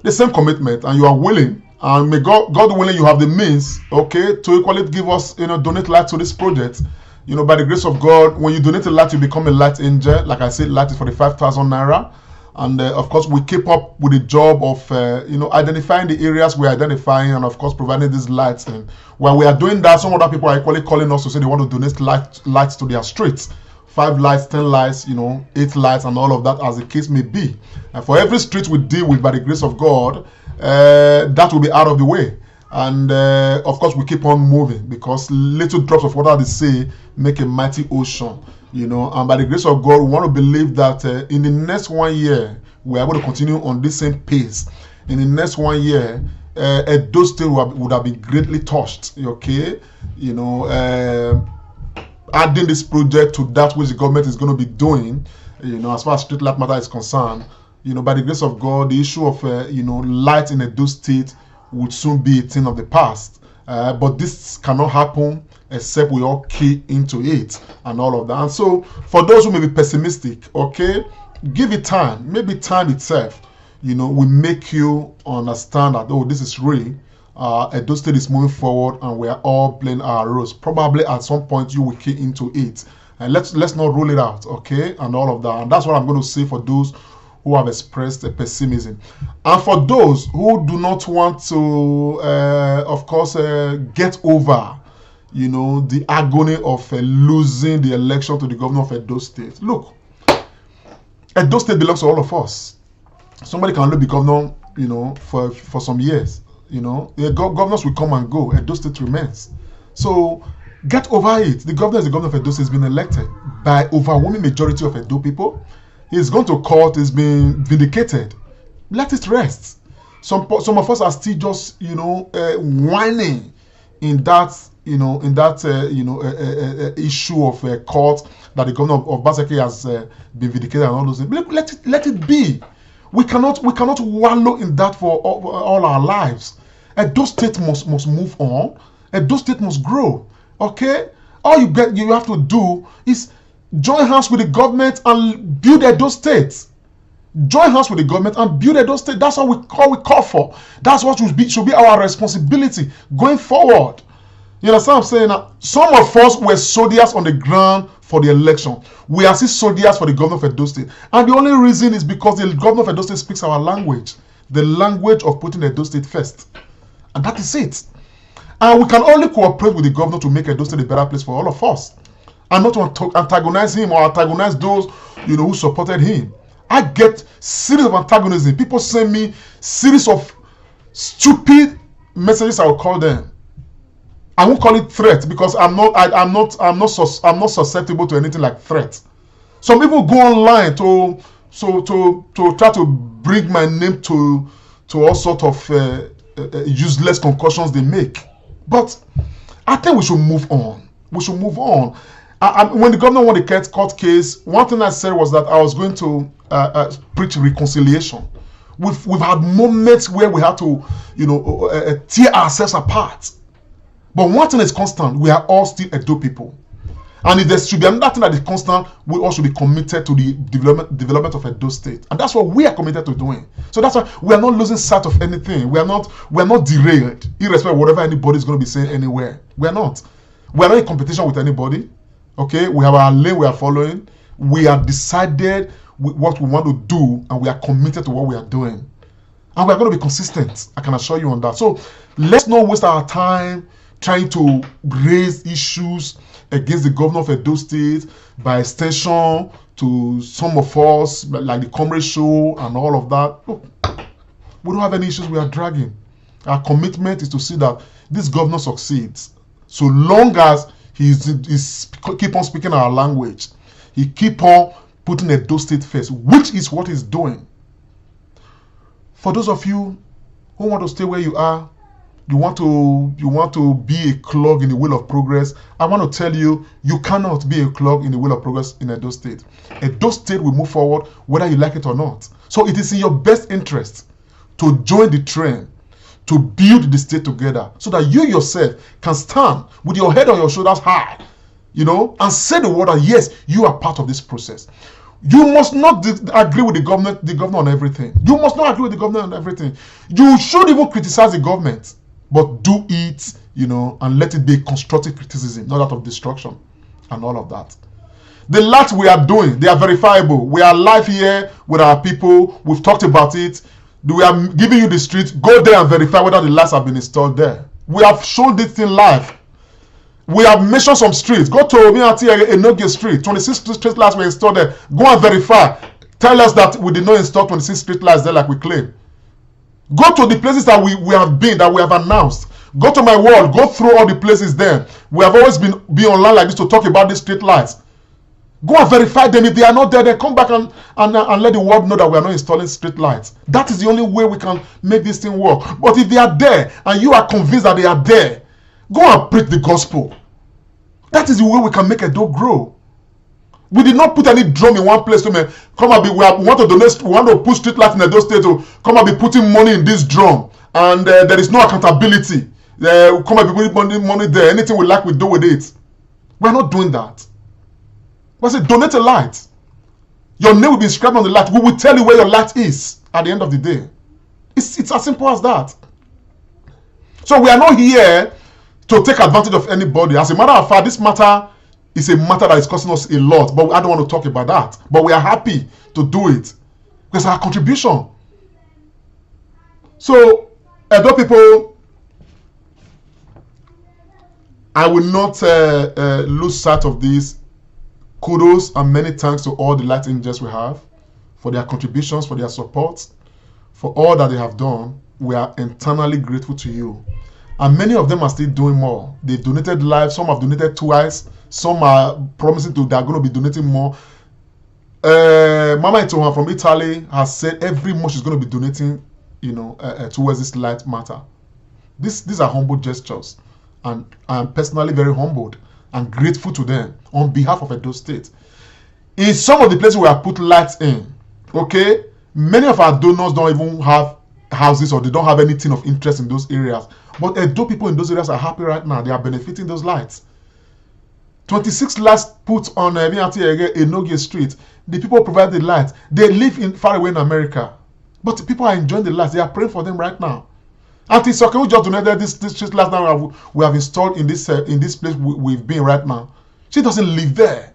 [SPEAKER 1] the same commitment, and you are willing, and may God willing, you have the means, okay, to equally give us, donate light to this project. By the grace of God, when you donate a light, you become a light angel. Like I said, light is for the 5,000 naira. And of course, we keep up with the job of identifying the areas we're identifying, and of course providing these lights. And while we are doing that, some other people are equally calling us to say they want to donate lights to their streets. 5 lights, 10 lights, 8 lights, and all of that, as the case may be. And for every street we deal with, by the grace of God, that will be out of the way. And of course, we keep on moving, because little drops of water, they say, make a mighty ocean. And by the grace of God, we want to believe that in the next 1 year, we are able to continue on this same pace. In the next 1 year, Edo State would have been greatly touched, okay? Adding this project to that which the government is going to be doing, as far as street light matter is concerned, by the grace of God, the issue of, light in Edo State would soon be a thing of the past. But this cannot happen except we all key into it and all of that. And so, for those who may be pessimistic, okay, give it time. Maybe time itself, will make you understand that, oh, this is real. Edo State is moving forward, and we are all playing our roles. Probably at some point you will key into it, and let's not rule it out, okay, and all of that. And that's what I'm going to say for those who have expressed pessimism, and for those who do not want to, of course, get over, the agony of losing the election to the governor of Edo State. Look, Edo State belongs to all of us. Somebody can only be governor, for some years. Governors will come and go. Edo State remains. So get over it. The governor is the governor of Edo State, has been elected by overwhelming majority of Edo people. He's gone to court. He's been vindicated. Let it rest. Some of us are still just whining in that issue of court that the governor of Baseke has been vindicated and all those things. Let it be. We cannot wallow in that for all our lives. Edo State must move on. Edo State must grow. Okay? All you have to do is join hands with the government and build Edo State. Join hands with the government and build Edo State. That's what we call for. That's what should be our responsibility going forward. You understand what I'm saying? Now, some of us were soldiers on the ground for the election. We are still soldiers for the governor of Edo State. And the only reason is because the governor of Edo State speaks our language. The language of putting Edo State first. And that is it. And we can only cooperate with the governor to make Edo State a better place for all of us. And not to antagonize him or antagonize those who supported him. I get series of antagonism. People send me series of stupid messages I will call them. I won't call it threat because I'm not susceptible to anything like threat. Some people go online to try to bring my name to all sort of useless concussions they make. But I think we should move on. We should move on. When the governor won the court case, one thing I said was that I was going to preach reconciliation. We've had moments where we had to, tear ourselves apart. But one thing is constant: we are all still Edo people. And if there should be another thing that is constant, we all should be committed to the development of Edo State, and that's what we are committed to doing. So that's why we are not losing sight of anything. We are not derailed, irrespective of whatever anybody is going to be saying anywhere. We are not in competition with anybody. Okay, we have our lane we are following. We are decided what we want to do, and we are committed to what we are doing, and we are going to be consistent. I can assure you on that. So let's not waste our time trying to raise issues against the governor of Edo State, by extension to some of us, like the Comrade Show and all of that. Look, we don't have any issues we are dragging. Our commitment is to see that this governor succeeds, so long as he keep on speaking our language, he keep on putting Edo State first, which is what he's doing. For those of you who want to stay where you are, you want to be a clog in the wheel of progress, I want to tell you, you cannot be a clog in the wheel of progress in Edo State. Edo State will move forward whether you like it or not. So it is in your best interest to join the train, to build the state together, so that you yourself can stand with your head on your shoulders high, and say the word that yes, you are part of this process. You must not agree with the governor on everything. You must not agree with the governor on everything. You should even criticize the government, but do it, and let it be constructive criticism, not that of destruction and all of that. The lights we are doing, they are verifiable. We are live here with our people. We've talked about it. We are giving you the street. Go there and verify whether the lights have been installed there. We have shown this thing live. We have mentioned some streets. Go to Enoge Street. 26 street lights were installed there. Go and verify. Tell us that we did not install 26 street lights there like we claim. Go to the places that we have been, that we have announced. Go to my wall. Go through all the places there. We have always been online like this to talk about these street lights. Go and verify them. If they are not there, then come back and let the world know that we are not installing street lights. That is the only way we can make this thing work. But if they are there and you are convinced that they are there, go and preach the gospel. That is the way we can make Edo grow. We did not put any drum in one place to come and we want to donate. We want to put street lights in Edo State to come and be putting money in this drum, and there is no accountability. Come and be putting money there. Anything we like, we do with it. We are not doing that. We say donate a light. Your name will be inscribed on the light. We will tell you where your light is at the end of the day. It's as simple as that. So we are not here to take advantage of anybody. As a matter of fact, this matter is a matter that is costing us a lot, but I don't want to talk about that. But we are happy to do it because our contribution. So, Edo people, I will not lose sight of this. Kudos and many thanks to all the light angels we have for their contributions, for their support, for all that they have done. We are eternally grateful to you. And many of them are still doing more. They donated live. Some have donated twice. Some are promising they are going to be donating more. Mama Ekhenwan from Italy has said every month she's going to be donating, towards this light matter. These are humble gestures, and I am personally very humbled and grateful to them on behalf of Edo State. In some of the places we have put lights in, okay, many of our donors don't even have houses, or they don't have anything of interest in those areas. But Edo people in those areas are happy right now. They are benefiting those lights. 26 lights put on Enoge Street. The people provide the lights. They live far away in America, but the people are enjoying the lights. They are praying for them right now. And it's okay. We just donated this street lights now. We have installed in this place we've been right now. She doesn't live there.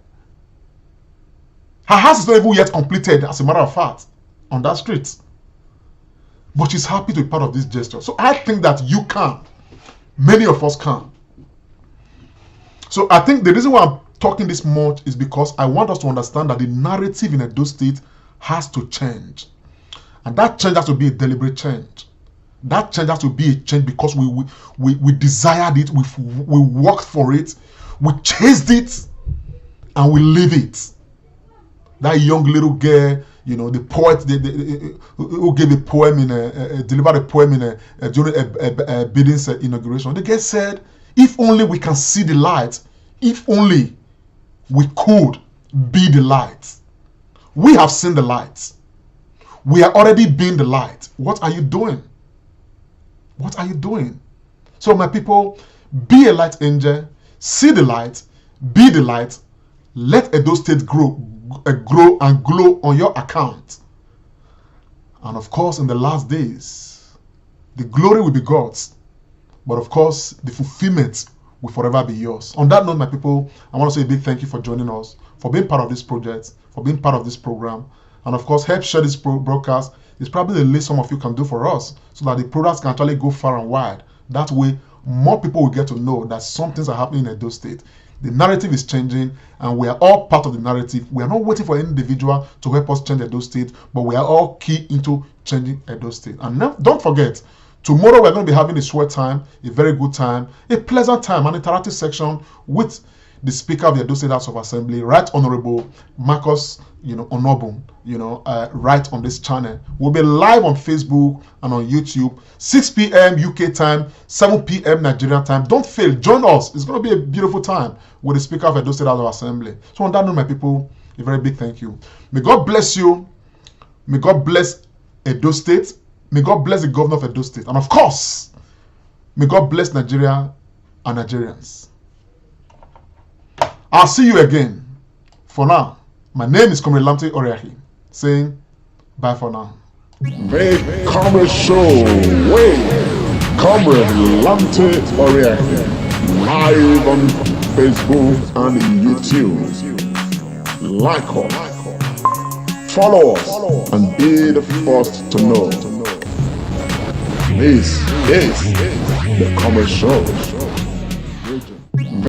[SPEAKER 1] Her house is not even yet completed, as a matter of fact, on that street. But she's happy to be part of this gesture. So I think that you can. Many of us can. So I think the reason why I'm talking this much is because I want us to understand that the narrative in Edo State has to change. And that change has to be a deliberate change. That change has to be a change because we desired it, we worked for it, we chased it, and we live it. That young little girl, the poet who gave a poem delivered a poem during a bidding's inauguration. The girl said, "If only we can see the light, if only we could be the light." We have seen the light. We are already being the light. What are you doing? What are you doing? So my people, be a light angel, see the light, be the light. Let Edo State grow and glow on your account. And of course, in the last days, the glory will be God's, but of course, the fulfillment will forever be yours. On that note, my people, I want to say a big thank you for joining us, for being part of this project, for being part of this program, and of course, help share this broadcast. It's probably the least some of you can do for us, so that the products can actually go far and wide. That way, more people will get to know that some things are happening in Edo State. The narrative is changing, and we are all part of the narrative. We are not waiting for any individual to help us change Edo State, but we are all key into changing Edo State. And now, don't forget, tomorrow we're going to be having a sweat time, a very good time, a pleasant time, an interactive section with the Speaker of the Edo State House of Assembly, Right Honorable Marcus, Onobun, right on this channel. We'll be live on Facebook and on YouTube, 6 p.m. UK time, 7 p.m. Nigerian time. Don't fail. Join us. It's going to be a beautiful time with the Speaker of Edo State House of Assembly. So on that note, my people, a very big thank you. May God bless you. May God bless Edo State. May God bless the governor of Edo State. And of course, may God bless Nigeria and Nigerians. I'll see you again. For now, my name is Comrade Lamte Oriahi, saying bye for now.
[SPEAKER 8] The Comrade Show with Comrade Lamte Oriahi, live on Facebook and YouTube. Like us, follow us, and be the first to know. This is the Comrade Show.